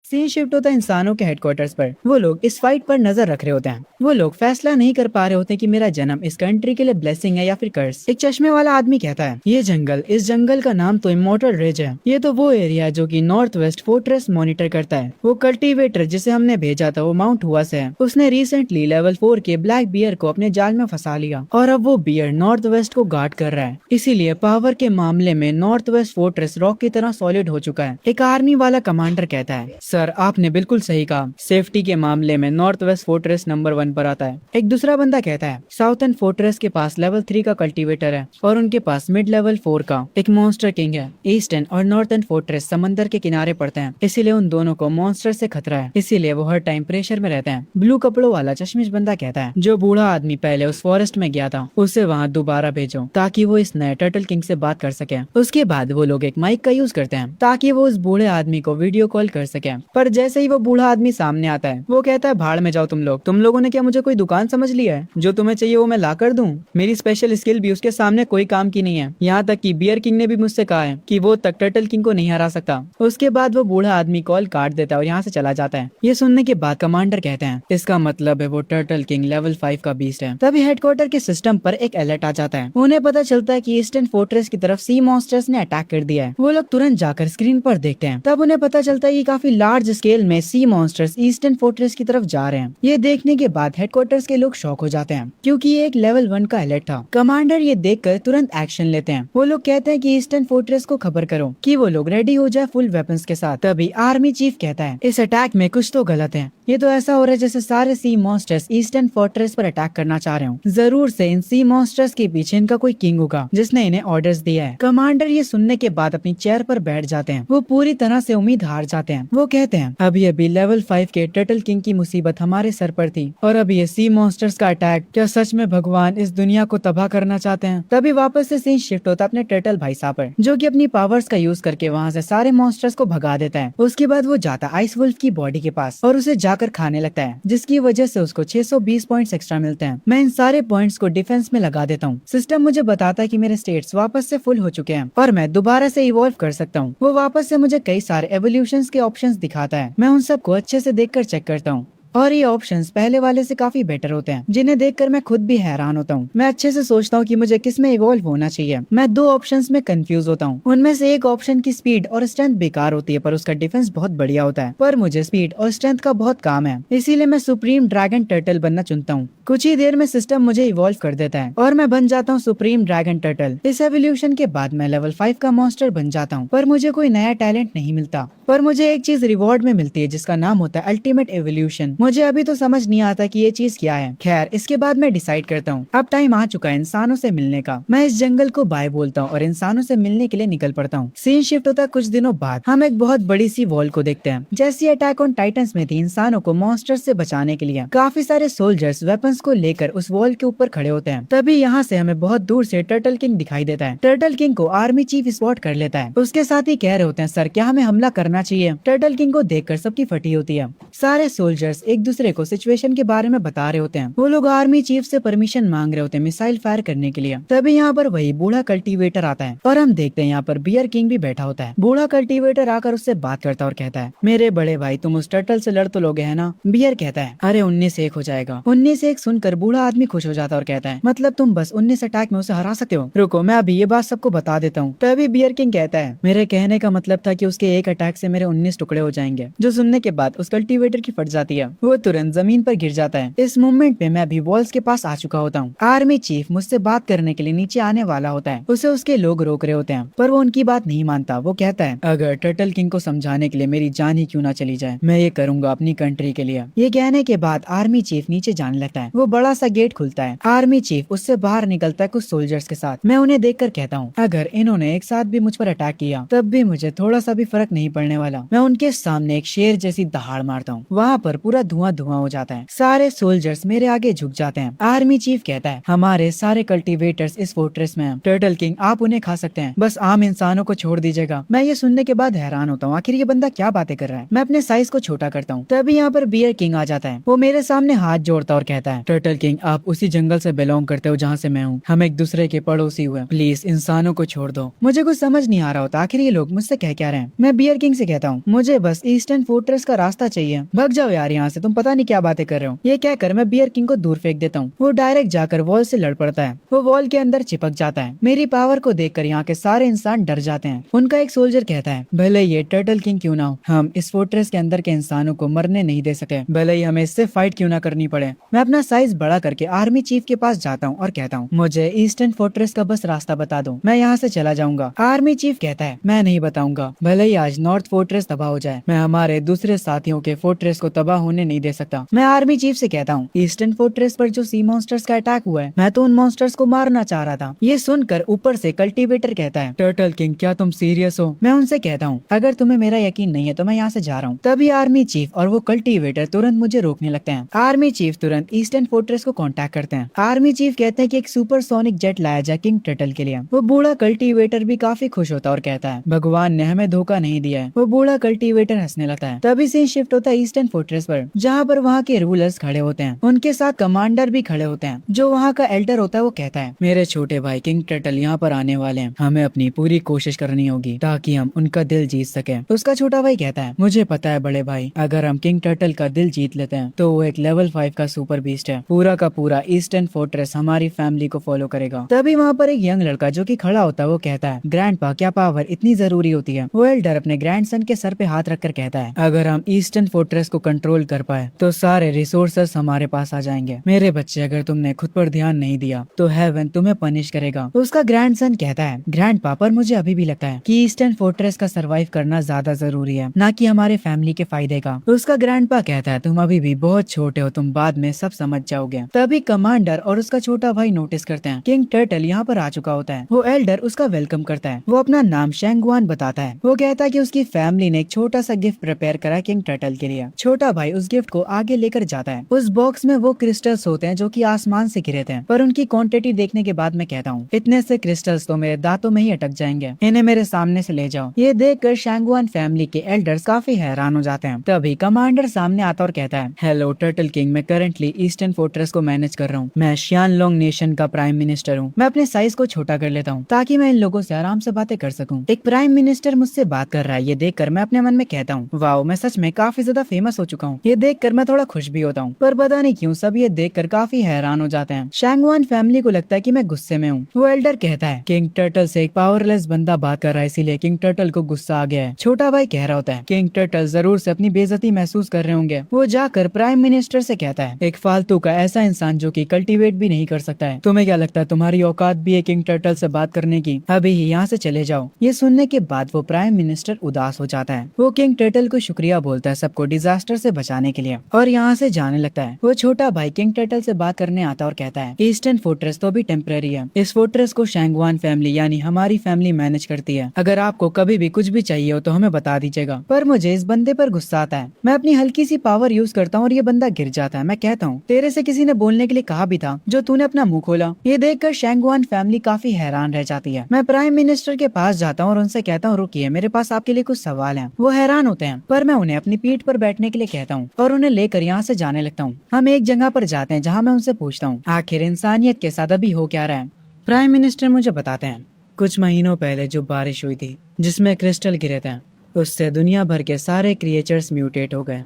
सीन शिफ्ट होता है इंसानों के हेडक्वार्टर्स पर। वो लोग इस फाइट पर नजर रख रहे होते हैं। वो लोग फैसला नहीं कर पा रहे होते कि मेरा जन्म इस कंट्री के लिए ब्लेसिंग है या फिर कर्स। एक चश्मे वाला आदमी कहता है, ये जंगल, इस जंगल का नाम तो इमॉर्टल रिज है। ये तो वो एरिया है जो कि नॉर्थ वेस्ट फोर्ट्रेस मॉनिटर करता है। वो कल्टीवेटर जिसे हमने भेजा था वो माउंट हुआ से है। उसने रिसेंटली लेवल 4 के ब्लैक बियर को अपने जाल में फंसा लिया और अब वो बियर नॉर्थ वेस्ट को गार्ड कर रहा है। इसीलिए पावर के मामले में नॉर्थ वेस्ट फोर्ट्रेस रॉक की तरह सॉलिड हो चुका है। एक आर्मी वाला कमांडर कहता है, सर आपने बिल्कुल सही कहा, सेफ्टी के मामले में नॉर्थ वेस्ट फोर्ट्रेस नंबर 1 पर आता है। एक दूसरा बंदा कहता है, साउथर्न फोर्ट्रेस के पास लेवल 3 का कल्टीवेटर है और उनके पास मिड लेवल 4 का एक मॉन्स्टर किंग है। ईस्टर्न और नॉर्थर्न फोर्ट्रेस समंदर के किनारे पड़ते हैं, इसीलिए उन दोनों को मॉन्स्टर से खतरा है, इसीलिए वो हर टाइम प्रेशर में रहते हैं। ब्लू कपड़ों वाला चश्मिश बंदा कहता है, जो बूढ़ा आदमी पहले उस फॉरेस्ट में गया था उसे वहाँ दोबारा भेजो ताकि वो इस नए टर्टल किंग से बात कर सके। उसके बाद वो लोग एक माइक का यूज करते हैं ताकि वो उस बूढ़े आदमी को वीडियो कॉल कर सके। पर जैसे ही वो बूढ़ा आदमी सामने आता है वो कहता है, भाड़ में जाओ तुम लोगों ने क्या मुझे कोई दुकान समझ लिया है? जो तुम्हें चाहिए वो मैं ला कर दूं? मेरी स्पेशल स्किल भी उसके सामने कोई काम की नहीं है। यहाँ तक कि बियर किंग ने भी मुझसे कहा है कि वो तक टर्टल किंग को नहीं हरा सकता। उसके बाद वो बूढ़ा आदमी कॉल काट देता है और यहाँ से चला जाता है। ये सुनने के बाद कमांडर कहते हैं, इसका मतलब है वो टर्टल किंग लेवल 5 का बीस्ट है। तभी हेडक्वार्टर के सिस्टम पर एक अलर्ट आ जाता है। उन्हें पता चलता है कि ईस्टर्न फोर्ट्रेस की तरफ सी मॉन्स्टर्स ने अटैक कर दिया है। वो लोग तुरंत जाकर स्क्रीन पर देखते हैं। तब उन्हें पता चलता है कि काफी लार्ज स्केल में सी मॉन्स्टर्स ईस्टर्न फोर्ट्रेस की तरफ जा रहे हैं। ये देखने के बाद हेडक्वार्टर्स के लोग शॉक हो जाते हैं क्योंकि ये एक लेवल 1 का अलर्ट था। कमांडर ये देखकर तुरंत एक्शन लेते हैं। वो लोग कहते हैं कि ईस्टर्न फोर्ट्रेस को खबर करो कि वो लोग रेडी हो जाए फुल वेपन्स के साथ। तभी आर्मी चीफ कहता है, इस अटैक में कुछ तो गलत है। ये तो ऐसा हो रहा है जैसे सारे सी मॉन्स्टर्स ईस्टर्न फोर्ट्रेस पर अटैक करना चाह रहे हो। जरूर से इन सी मॉन्स्टर्स के पीछे इनका कोई किंग होगा जिसने इन्हें ऑर्डर्स दिया है। कमांडर ये सुनने के बाद अपनी चेयर पर बैठ जाते हैं। वो पूरी तरह से उम्मीद हार जाते हैं। वो कहते हैं, अभी अभी लेवल 5 के टर्टल किंग की मुसीबत हमारे सर पर थी और अब ये सी मॉन्स्टर्स का अटैक, क्या सच में भगवान इस दुनिया को तबाह करना चाहते हैं? तभी वापस से सीन शिफ्ट होता है अपने टर्टल भाई साहब पर, जो कि अपनी पावर्स का यूज करके वहाँ से सारे मॉन्स्टर्स को भगा देता है। उसके बाद वो जाता आइस वुल्फ की बॉडी के पास और उसे जाकर खाने लगता है, जिसकी वजह से उसको 620 पॉइंट्स एक्स्ट्रा मिलते हैं। मैं इन सारे पॉइंट्स को डिफेंस में लगा देता हूँ। सिस्टम मुझे बताता है कि मेरे स्टेट्स वापस से फुल हो चुके हैं और मैं दोबारा से इवॉल्व कर सकता हूँ। वो वापस से मुझे कई सारे एवोल्यूशंस के ऑप्शंस दिखाता है। मैं उन सबको अच्छे से देखकर चेक करता हूँ और ये ऑप्शंस पहले वाले से काफी बेटर होते हैं, जिन्हें देखकर मैं खुद भी हैरान होता हूँ। मैं अच्छे से सोचता हूँ कि मुझे किस में इवॉल्व होना चाहिए। मैं 2 ऑप्शंस में कंफ्यूज होता हूँ। उनमें से एक ऑप्शन की स्पीड और स्ट्रेंथ बेकार होती है पर उसका डिफेंस बहुत बढ़िया होता है। पर मुझे स्पीड और स्ट्रेंथ का बहुत काम है, इसीलिए मैं सुप्रीम ड्रैगन टर्टल बनना चुनता हूँ। कुछ ही देर में सिस्टम मुझे इवॉल्व कर देता है और मैं बन जाता हूँ सुप्रीम ड्रैगन टर्टल। इस एवोल्यूशन के बाद मैं लेवल 5 का मॉन्स्टर बन जाता हूँ, पर मुझे कोई नया टैलेंट नहीं मिलता। पर मुझे एक चीज रिवॉर्ड में मिलती है जिसका नाम होता है अल्टीमेट एवोल्यूशन। मुझे अभी तो समझ नहीं आता कि ये चीज क्या है। खैर, इसके बाद मैं डिसाइड करता हूँ अब टाइम आ चुका है इंसानों से मिलने का। मैं इस जंगल को बाय बोलता हूँ और इंसानों से मिलने के लिए निकल पड़ता हूँ। सीन शिफ्ट होता है कुछ दिनों बाद। हम एक बहुत बड़ी सी वॉल को देखते हैं। जैसी अटैक ऑन टाइटंस में थी, इंसानों को मॉन्स्टर से बचाने के लिए काफी सारे सोल्जर्स वेपन्स को लेकर उस वॉल के ऊपर खड़े होते हैं। तभी यहाँ से हमें बहुत दूर से टर्टल किंग दिखाई देता है। टर्टल किंग को आर्मी चीफ स्पॉट कर लेता है। उसके साथ ही कह रहे होते हैं, सर क्या हमें हमला करना चाहिए? टर्टल किंग को देखकर सबकी फटी होती है। सारे सोल्जर्स एक दूसरे को सिचुएशन के बारे में बता रहे होते हैं। वो लोग आर्मी चीफ से परमिशन मांग रहे होते हैं मिसाइल फायर करने के लिए। तभी यहाँ पर वही बूढ़ा कल्टीवेटर आता है और हम देखते हैं यहाँ पर बियर किंग भी बैठा होता है। बूढ़ा कल्टीवेटर आकर उससे बात करता है और कहता है, मेरे बड़े भाई तुम उस टर्टल से लड़ तो लोगे है ना? बियर कहता है, अरे 19-1 हो जाएगा। 19-1 सुनकर बूढ़ा आदमी खुश हो जाता है और कहता है, मतलब तुम बस 19 अटैक में उसे हरा सकते हो? रुको मैं अभी ये बात सबको बता देता हूँ। तभी बियर किंग कहता है, मेरे कहने का मतलब था कि उसके एक अटैक से मेरे 19 टुकड़े हो जाएंगे। जो सुनने के बाद उस कल्टीवेटर की फट जाती है। वो तुरंत जमीन पर गिर जाता है। इस मूवमेंट पे मैं भी वॉल्स के पास आ चुका होता हूँ। आर्मी चीफ मुझसे बात करने के लिए नीचे आने वाला होता है। उसे उसके लोग रोक रहे होते हैं पर वो उनकी बात नहीं मानता। वो कहता है, अगर टर्टल किंग को समझाने के लिए मेरी जान ही क्यों ना चली जाए, मैं ये करूंगा अपनी कंट्री के लिए। ये कहने के बाद आर्मी चीफ नीचे जाने लगता है। वो बड़ा सा गेट खुलता है। आर्मी चीफ उससे बाहर निकलता है कुछ सोल्जर्स के साथ। मैं उन्हें देखकर कहता हूँ, अगर इन्होंने एक साथ भी मुझ पर अटैक किया तब भी मुझे थोड़ा सा भी फर्क नहीं पड़ने वाला। मैं उनके सामने एक शेर जैसी दहाड़ मारता हूँ। वहाँ पर पूरा धुआं धुआं हो जाता है। सारे सोल्जर्स मेरे आगे झुक जाते हैं। आर्मी चीफ कहता है हमारे सारे कल्टीवेटर्स इस फोर्ट्रेस में हैं। टर्टल किंग आप उन्हें खा सकते हैं, बस आम इंसानों को छोड़ दीजिएगा। मैं ये सुनने के बाद हैरान होता हूँ, आखिर ये बंदा क्या बातें कर रहा है। मैं अपने साइज को छोटा करता हूँ। तभी यहाँ पर बियर किंग आ जाता है। वो मेरे सामने हाथ जोड़ता और कहता है टर्टल किंग आप उसी जंगल से बिलोंग करते हो जहाँ से मैं हूँ। हम एक दूसरे के पड़ोसी हुए, प्लीज इंसानों को छोड़ दो। मुझे कुछ समझ नहीं आ रहा होता आखिर ये लोग मुझसे कह क्या रहे हैं। मैं बियर किंग से कहता हूँ मुझे बस ईस्टर्न फोर्ट्रेस का रास्ता चाहिए, भग जाओ यार यहाँ से, तुम पता नहीं क्या बातें कर रहे हो। ये कहकर मैं बियर किंग को दूर फेंक देता हूँ। वो डायरेक्ट जाकर वॉल से लड़ पड़ता है। वो वॉल के अंदर चिपक जाता है। मेरी पावर को देखकर यहाँ के सारे इंसान डर जाते हैं। उनका एक सोल्जर कहता है भले ये टर्टल किंग क्यों ना हो, हम इस फोर्ट्रेस के अंदर के इंसानों को मरने नहीं दे सके, भले ही हमें इससे फाइट क्यों ना करनी पड़े। मैं अपना साइज बड़ा करके आर्मी चीफ के पास जाता हूँ और कहता हूँ मुझे ईस्टर्न फोर्ट्रेस का बस रास्ता बता दो, मैं यहाँ से चला जाऊंगा। आर्मी चीफ कहता है मैं नहीं बताऊंगा, भले ही आज नॉर्थ फोर्ट्रेस तबाह हो जाए, मैं हमारे दूसरे साथियों के फोर्ट्रेस को तबाह होने नहीं दे सकता। मैं आर्मी चीफ से कहता हूँ ईस्टर्न फोर्ट्रेस पर जो सी मॉन्स्टर्स का अटैक हुआ है, मैं तो उन मॉन्स्टर्स को मारना चाह रहा था। ये सुनकर ऊपर से कल्टीवेटर कहता है टर्टल किंग क्या तुम सीरियस हो। मैं उनसे कहता हूँ अगर तुम्हें मेरा यकीन नहीं है तो मैं यहाँ से जा रहा हूँ। तभी आर्मी चीफ और वो कल्टीवेटर तुरंत मुझे रोकने लगते हैं। आर्मी चीफ तुरंत ईस्टर्न फोर्ट्रेस को कांटेक्ट करते हैं। आर्मी चीफ कहते हैं कि एक सुपरसोनिक जेट लाया जाए किंग टर्टल के लिए। वो बूढ़ा कल्टीवेटर भी काफी खुश होता है और कहता है भगवान ने हमें धोखा नहीं दिया है। वो बूढ़ा कल्टीवेटर हंसने लगता है। तभी सीन शिफ्ट होता है ईस्टर्न फोर्ट्रेस पर, जहाँ पर वहाँ के रूलर्स खड़े होते हैं। उनके साथ कमांडर भी खड़े होते हैं। जो वहाँ का एल्डर होता है वो कहता है मेरे छोटे भाई किंग टर्टल यहाँ पर आने वाले हैं, हमें अपनी पूरी कोशिश करनी होगी ताकि हम उनका दिल जीत सके। उसका छोटा भाई कहता है मुझे पता है बड़े भाई, अगर हम किंग टर्टल का दिल जीत लेते हैं तो वो एक लेवल 5 का सुपर बीस्ट है, पूरा का पूरा ईस्टर्न फोर्ट्रेस हमारी फैमिली को फॉलो करेगा। तभी वहाँ पर एक यंग लड़का जो कि खड़ा होता है वो कहता है ग्रैंडपा क्या पावर इतनी जरूरी होती है। वो एल्डर अपने ग्रैंडसन के सर पे हाथ रखकर कहता है अगर हम ईस्टर्न फोर्ट्रेस को कंट्रोल कर पाए तो सारे रिसोर्सेस हमारे पास आ जाएंगे। मेरे बच्चे अगर तुमने खुद पर ध्यान नहीं दिया तो हेवन तुम्हें पनिश करेगा। उसका ग्रैंडसन कहता है ग्रैंडपा पर मुझे अभी भी लगता है कि ईस्टर्न फोर्ट्रेस का सरवाइव करना ज्यादा जरूरी है, ना कि हमारे फैमिली के फायदे का। उसका ग्रैंडपा कहता है तुम अभी भी बहुत छोटे हो, तुम बाद में सब समझ जाओगे। तभी कमांडर और उसका छोटा भाई नोटिस करते हैं किंग टर्टल यहाँ पर आ चुका होता है। वो एल्डर उसका वेलकम करता है। वो अपना नाम शेंगवान बताता है। वो कहता है कि उसकी फैमिली ने एक छोटा सा गिफ्ट प्रिपेयर करा किंग टर्टल के लिए। छोटा भाई उस गिफ्ट को आगे लेकर जाता है। उस बॉक्स में वो क्रिस्टल्स होते हैं जो कि आसमान से गिरे थे, पर उनकी क्वांटिटी देखने के बाद मैं कहता हूँ इतने से क्रिस्टल्स तो मेरे दांतों में ही अटक जाएंगे, इन्हें मेरे सामने से ले जाओ। ये देखकर शेंगवान फैमिली के एल्डर्स काफी हैरान हो जाते हैं। तभी कमांडर सामने आता और कहता है हेलो टर्टल किंग, मैं करंटली ईस्टर्न फोर्ट्रेस को मैनेज कर रहा हूँ। मैं शियानलोंग नेशन का प्राइम मिनिस्टर हूँ। मैं अपने साइज को छोटा कर लेता हूँ ताकि मैं इन लोगों से आराम से बातें कर सकूं। एक प्राइम मिनिस्टर मुझसे बात कर रहा है, ये देखकर मैं अपने मन में कहता हूँ वाओ, मैं सच में काफी ज्यादा फेमस हो चुका हूँ। ये देखकर मैं थोड़ा खुश भी होता हूँ, पर पता नहीं क्यों सब ये देखकर काफी हैरान हो जाते हैं। शेंगवान फैमिली को लगता है कि मैं गुस्से में हूँ। वो एल्डर कहता है किंग टर्टल से एक पावरलेस बंदा बात कर रहा है, इसीलिए किंग टर्टल को गुस्सा आ गया है। छोटा भाई कह रहा होता है किंग टर्टल जरूर से अपनी बेइज्जती महसूस कर रहे होंगे। वो जाकर प्राइम मिनिस्टर से कहता है एक फालतू का ऐसा इंसान जो कि कल्टीवेट भी नहीं कर सकता है, तुम्हें क्या लगता है तुम्हारी औकात भी है किंग टर्टल से बात करने की? अभी ही यहाँ से चले जाओ। ये सुनने के बाद वो प्राइम मिनिस्टर उदास हो जाता है। वो किंग टर्टल को शुक्रिया बोलता है सबको डिजास्टर से बचाने के लिए और यहाँ से जाने लगता है। वो छोटा भाई किंग टर्टल से बात करने आता और कहता है ईस्टर्न फोर्ट्रेस तो अभी टेम्पररी है, इस फोर्ट्रेस को शेंगवान फैमिली यानी हमारी फैमिली मैनेज करती है। अगर आपको कभी भी कुछ भी चाहिए हो तो हमें बता दीजिएगा। पर मुझे इस बंदे पर गुस्सा आता है। मैं अपनी हल्की सी पावर यूज करता हूँ और ये बंदा गिर जाता है। मैं कहता हूँ तेरे से किसी ने बोलने के लिए कहा भी था जो तूने अपना मुंह खोला। ये देखकर शेंगवान फैमिली काफी हैरान रह जाती है। मैं प्राइम मिनिस्टर के पास जाता हूँ और उनसे कहता हूँ रुकिए, मेरे पास आपके लिए कुछ सवाल हैं। वो हैरान होते हैं, पर मैं उन्हें अपनी पीठ पर बैठने के लिए कहता हूँ और उन्हें लेकर यहाँ से जाने लगता हूँ। हम एक जगह पर जाते हैं जहाँ मैं उनसे पूछता हूँ आखिर इंसानियत के साथ अभी हो क्या रहा है। प्राइम मिनिस्टर मुझे बताते हैं कुछ महीनों पहले जो बारिश हुई थी जिसमें क्रिस्टल गिरे थे, उससे दुनिया भर के सारे क्रिएचर्स म्यूटेट हो गए।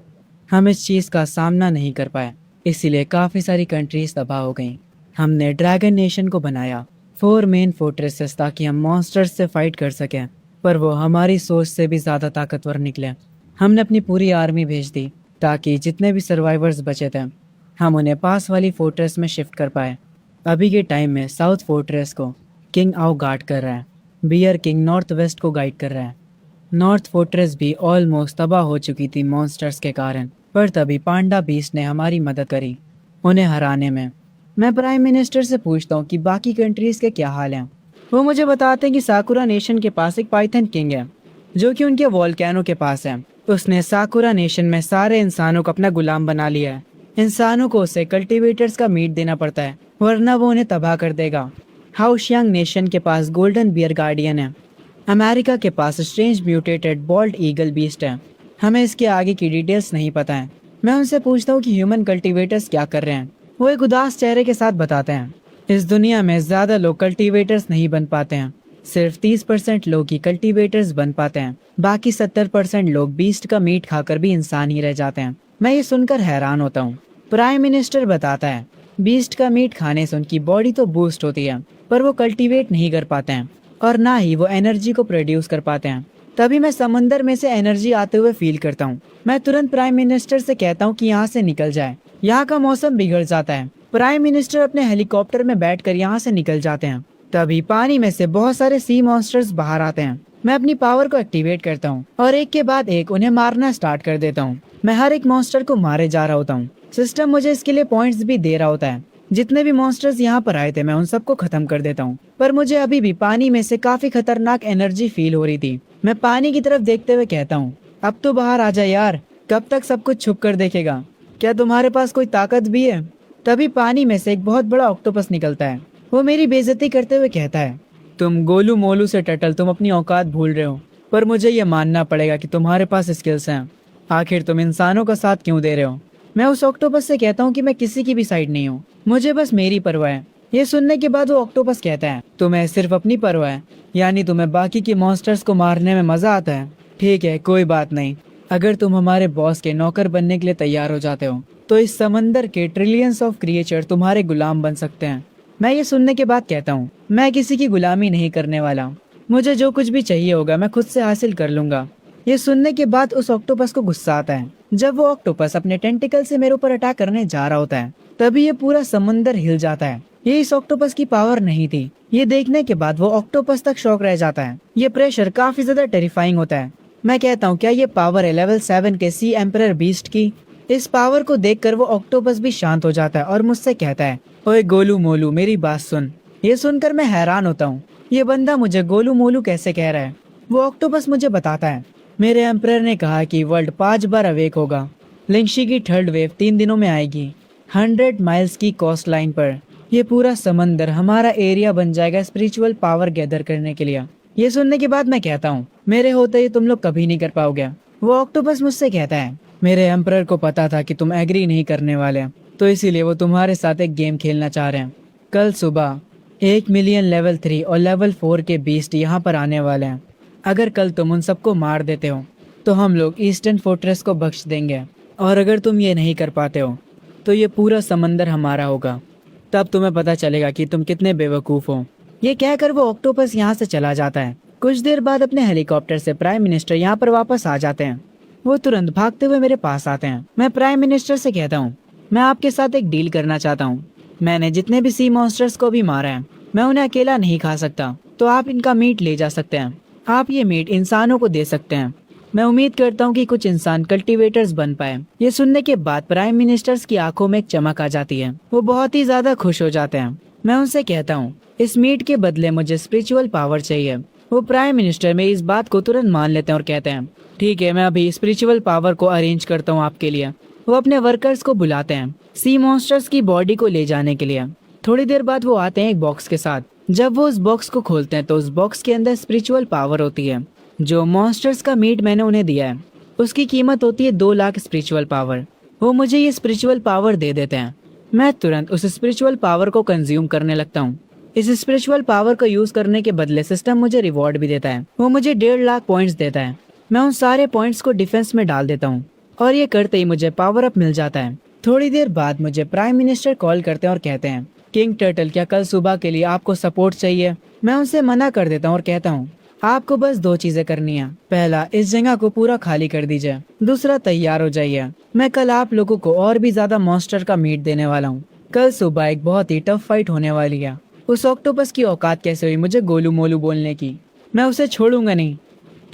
हम इस चीज का सामना नहीं कर पाए, इसीलिए काफी सारी कंट्रीज तबाह हो गईं। हमने ड्रैगन नेशन को बनाया 4 मेन फोर्ट्रेसेस ताकि हम मॉन्स्टर्स से फाइट कर सकें, पर वो हमारी सोच से भी ज्यादा ताकतवर निकले। हमने अपनी पूरी आर्मी भेज दी ताकि जितने भी सर्वाइवर्स बचे थे हम उन्हें पास वाली फोर्ट्रेस में शिफ्ट कर पाए। अभी के टाइम में साउथ फोर्ट्रेस को किंग आओ गार्ड कर रहा है, बियर किंग नॉर्थ वेस्ट को गाइड कर रहा है। नॉर्थ फोर्ट्रेस भी ऑलमोस्ट तबाह हो चुकी थी मॉन्स्टर्स के कारण, पर तभी पांडा बीस्ट ने हमारी मदद करी उन्हें हराने में। मैं प्राइम मिनिस्टर से पूछता हूँ कि बाकी कंट्रीज के क्या हाल हैं। वो मुझे बताते हैं कि साकुरा नेशन के पास एक पाइथन किंग है जो कि उनके वॉल्केनो के पास है। उसने साकुरा नेशन में सारे इंसानों को अपना गुलाम बना लिया है। इंसानों को उसे कल्टीवेटर्स का मीट देना पड़ता है, वरना वो उन्हें तबाह कर देगा। हाउशियांग नेशन के पास गोल्डन बियर गार्डियन है। अमेरिका के पास strange mutated bald eagle beast है। हमें इसके आगे की डिटेल्स नहीं पता है। मैं उनसे पूछता हूँ कि ह्यूमन कल्टीवेटर्स क्या कर रहे हैं। वो एक उदास चेहरे के साथ बताते हैं, इस दुनिया में ज्यादा लोग कल्टीवेटर्स नहीं बन पाते हैं। सिर्फ 30% लोग ही कल्टीवेटर्स बन पाते हैं। बाकी 70% लोग बीस्ट का मीट खाकर भी इंसान ही रह जाते हैं। मैं ये सुनकर हैरान होता हूँ। प्राइम मिनिस्टर बताता है, बीस्ट का मीट खाने से उनकी बॉडी तो बूस्ट होती है, पर वो कल्टीवेट नहीं कर पाते हैं और ना ही वो एनर्जी को प्रोड्यूस कर पाते हैं। तभी मैं समंदर में से एनर्जी आते हुए फील करता हूँ। मैं तुरंत प्राइम मिनिस्टर से कहता हूँ कि यहाँ से निकल जाए, यहाँ का मौसम बिगड़ जाता है। प्राइम मिनिस्टर अपने हेलीकॉप्टर में बैठकर यहाँ से निकल जाते हैं। तभी पानी में से बहुत सारे सी मॉन्स्टर्स बाहर आते हैं। मैं अपनी पावर को एक्टिवेट करता हूँ और एक के बाद एक उन्हें मारना स्टार्ट कर देता हूँ। मैं हर एक मॉन्स्टर को मारे जा रहा होता हूँ। सिस्टम मुझे इसके लिए पॉइंट्स भी दे रहा होता है। जितने भी मॉन्स्टर्स यहाँ पर आए थे मैं उन सबको खत्म कर देता हूँ, पर मुझे अभी भी पानी में से काफी खतरनाक एनर्जी फील हो रही थी। मैं पानी की तरफ देखते हुए कहता हूँ, अब तो बाहर आ जा यार, कब तक सब कुछ छुप कर देखेगा? क्या तुम्हारे पास कोई ताकत भी है? तभी पानी में से एक बहुत बड़ा ऑक्टोपस निकलता है। वो मेरी बेइज्जती करते हुए कहता है, तुम गोलू मोलू से टटल, तुम अपनी औकात भूल रहे हो, पर मुझे ये मानना पड़ेगा कि तुम्हारे पास स्किल्स हैं। आखिर तुम इंसानों का साथ क्यों दे रहे हो? मैं उस ऑक्टोपस से कहता हूँ कि मैं किसी की भी साइड नहीं हूँ, मुझे बस मेरी परवाह है। ये सुनने के बाद वो ऑक्टोपस कहता है, तुम्हें सिर्फ अपनी परवाह है, यानी तुम्हें बाकी के मॉन्स्टर्स को मारने में मजा आता है। ठीक है, कोई बात नहीं। अगर तुम हमारे बॉस के नौकर बनने के लिए तैयार हो जाते हो तो इस समंदर के ट्रिलियंस ऑफ क्रिएचर तुम्हारे गुलाम बन सकते हैं। मैं ये सुनने के बाद कहता हूँ, मैं किसी की गुलामी नहीं करने वाला। मुझे जो कुछ भी चाहिए होगा मैं खुद से हासिल कर लूंगा। ये सुनने के बाद उस ऑक्टोपस को गुस्सा आता है। जब वो ऑक्टोपस अपने टेंटिकल से मेरे ऊपर अटैक करने जा रहा होता है, तभी ये पूरा समंदर हिल जाता है। ये इस ऑक्टोपस की पावर नहीं थी। ये देखने के बाद वो ऑक्टोपस तक शॉक रह जाता है। ये प्रेशर काफी ज्यादा टेरिफाइंग होता है। मैं कहता हूँ, क्या ये पावर है लेवल 7 के सी एम्परर बीस्ट की? इस पावर को देखकर वो ऑक्टोपस भी शांत हो जाता है और मुझसे कहता है, ओए गोलू मोलू, मेरी बात सुन। ये सुनकर मैं हैरान होता हूँ, ये बंदा मुझे गोलू मोलू कैसे कह रहा है? वो ऑक्टोपस मुझे बताता है, मेरे एम्परर ने कहा कि वर्ल्ड 5 बार अवेक होगा। लिंगशी की थर्ड वेव 3 दिनों में आएगी। 100 माइल्स की कोस्ट लाइन पर ये पूरा समंदर हमारा एरिया बन जाएगा स्पिरिचुअल पावर गैदर करने के लिए। ये सुनने के बाद मैं कहता हूँ, मेरे होते ही तुम लोग कभी नहीं कर पाओगे। वो ऑक्टोपस मुझसे कहता है, मेरे एम्परर को पता था कि तुम एग्री नहीं करने वाले, तो इसीलिए वो तुम्हारे साथ एक गेम खेलना चाह रहे हैं। कल सुबह 1 मिलियन लेवल 3 और लेवल 4 के बीस्ट यहाँ पर आने वाले हैं। अगर कल तुम उन सबको मार देते हो तो हम लोग ईस्टर्न फोर्ट्रेस को बख्श देंगे, और अगर तुम ये नहीं कर पाते हो तो ये पूरा समंदर हमारा होगा। तब तुम्हें पता चलेगा कि तुम कितने बेवकूफ हो। ये कहकर वो ऑक्टोपस यहाँ से चला जाता है। कुछ देर बाद अपने हेलीकॉप्टर से प्राइम मिनिस्टर यहाँ पर वापस आ जाते हैं। वो तुरंत भागते हुए मेरे पास आते हैं। मैं प्राइम मिनिस्टर से कहता हूँ, मैं आपके साथ एक डील करना चाहता हूँ। मैंने जितने भी सी मॉन्स्टर्स को भी मारा है, मैं उन्हें अकेला नहीं खा सकता, तो आप इनका मीट ले जा सकते हैं। आप ये मीट इंसानों को दे सकते हैं। मैं उम्मीद करता हूँ कि कुछ इंसान कल्टीवेटर्स बन पाए। ये सुनने के बाद प्राइम मिनिस्टर्स की आंखों में एक चमक आ जाती है। वो बहुत ही ज्यादा खुश हो जाते हैं। मैं उनसे कहता हूँ, इस मीट के बदले मुझे स्पिरिचुअल पावर चाहिए। वो प्राइम मिनिस्टर में इस बात को तुरंत मान लेते हैं और कहते हैं, ठीक है, मैं अभी स्पिरिचुअल पावर को अरेंज करता हूँ आपके लिए। वो अपने वर्कर्स को बुलाते हैं सी मॉन्स्टर्स की बॉडी को ले जाने के लिए। थोड़ी देर बाद वो आते हैं एक बॉक्स के साथ। जब वो उस बॉक्स को खोलते हैं तो उस बॉक्स के अंदर स्पिरिचुअल पावर होती है। जो मॉन्स्टर्स का मीट मैंने उन्हें दिया है उसकी कीमत होती है 2 लाख स्पिरिचुअल पावर। वो मुझे ये स्पिरिचुअल पावर दे देते हैं। मैं तुरंत उस स्पिरिचुअल पावर को कंज्यूम करने लगता हूँ। इस स्पिरिचुअल पावर को यूज करने के बदले सिस्टम मुझे रिवॉर्ड भी देता है। वो मुझे 1.5 लाख पॉइंट्स देता है। मैं उन सारे पॉइंट्स को डिफेंस में डाल देता हूँ और ये करते ही मुझे पावर अप मिल जाता है। थोड़ी देर बाद मुझे प्राइम मिनिस्टर कॉल करते हैं और कहते हैं, किंग टर्टल, क्या कल सुबह के लिए आपको सपोर्ट चाहिए? मैं उनसे मना कर देता हूँ और कहता हूँ, आपको बस 2 चीजें करनी है। पहला, इस जगह को पूरा खाली कर दीजिए। दूसरा, तैयार हो जाइए। मैं कल आप लोगों को और भी ज्यादा मॉन्स्टर का मीट देने वाला हूँ। कल सुबह एक बहुत ही टफ फाइट होने वाली है। उस ऑक्टोपस की औकात कैसे हुई मुझे गोलू मोलू बोलने की? मैं उसे छोड़ूंगा नहीं।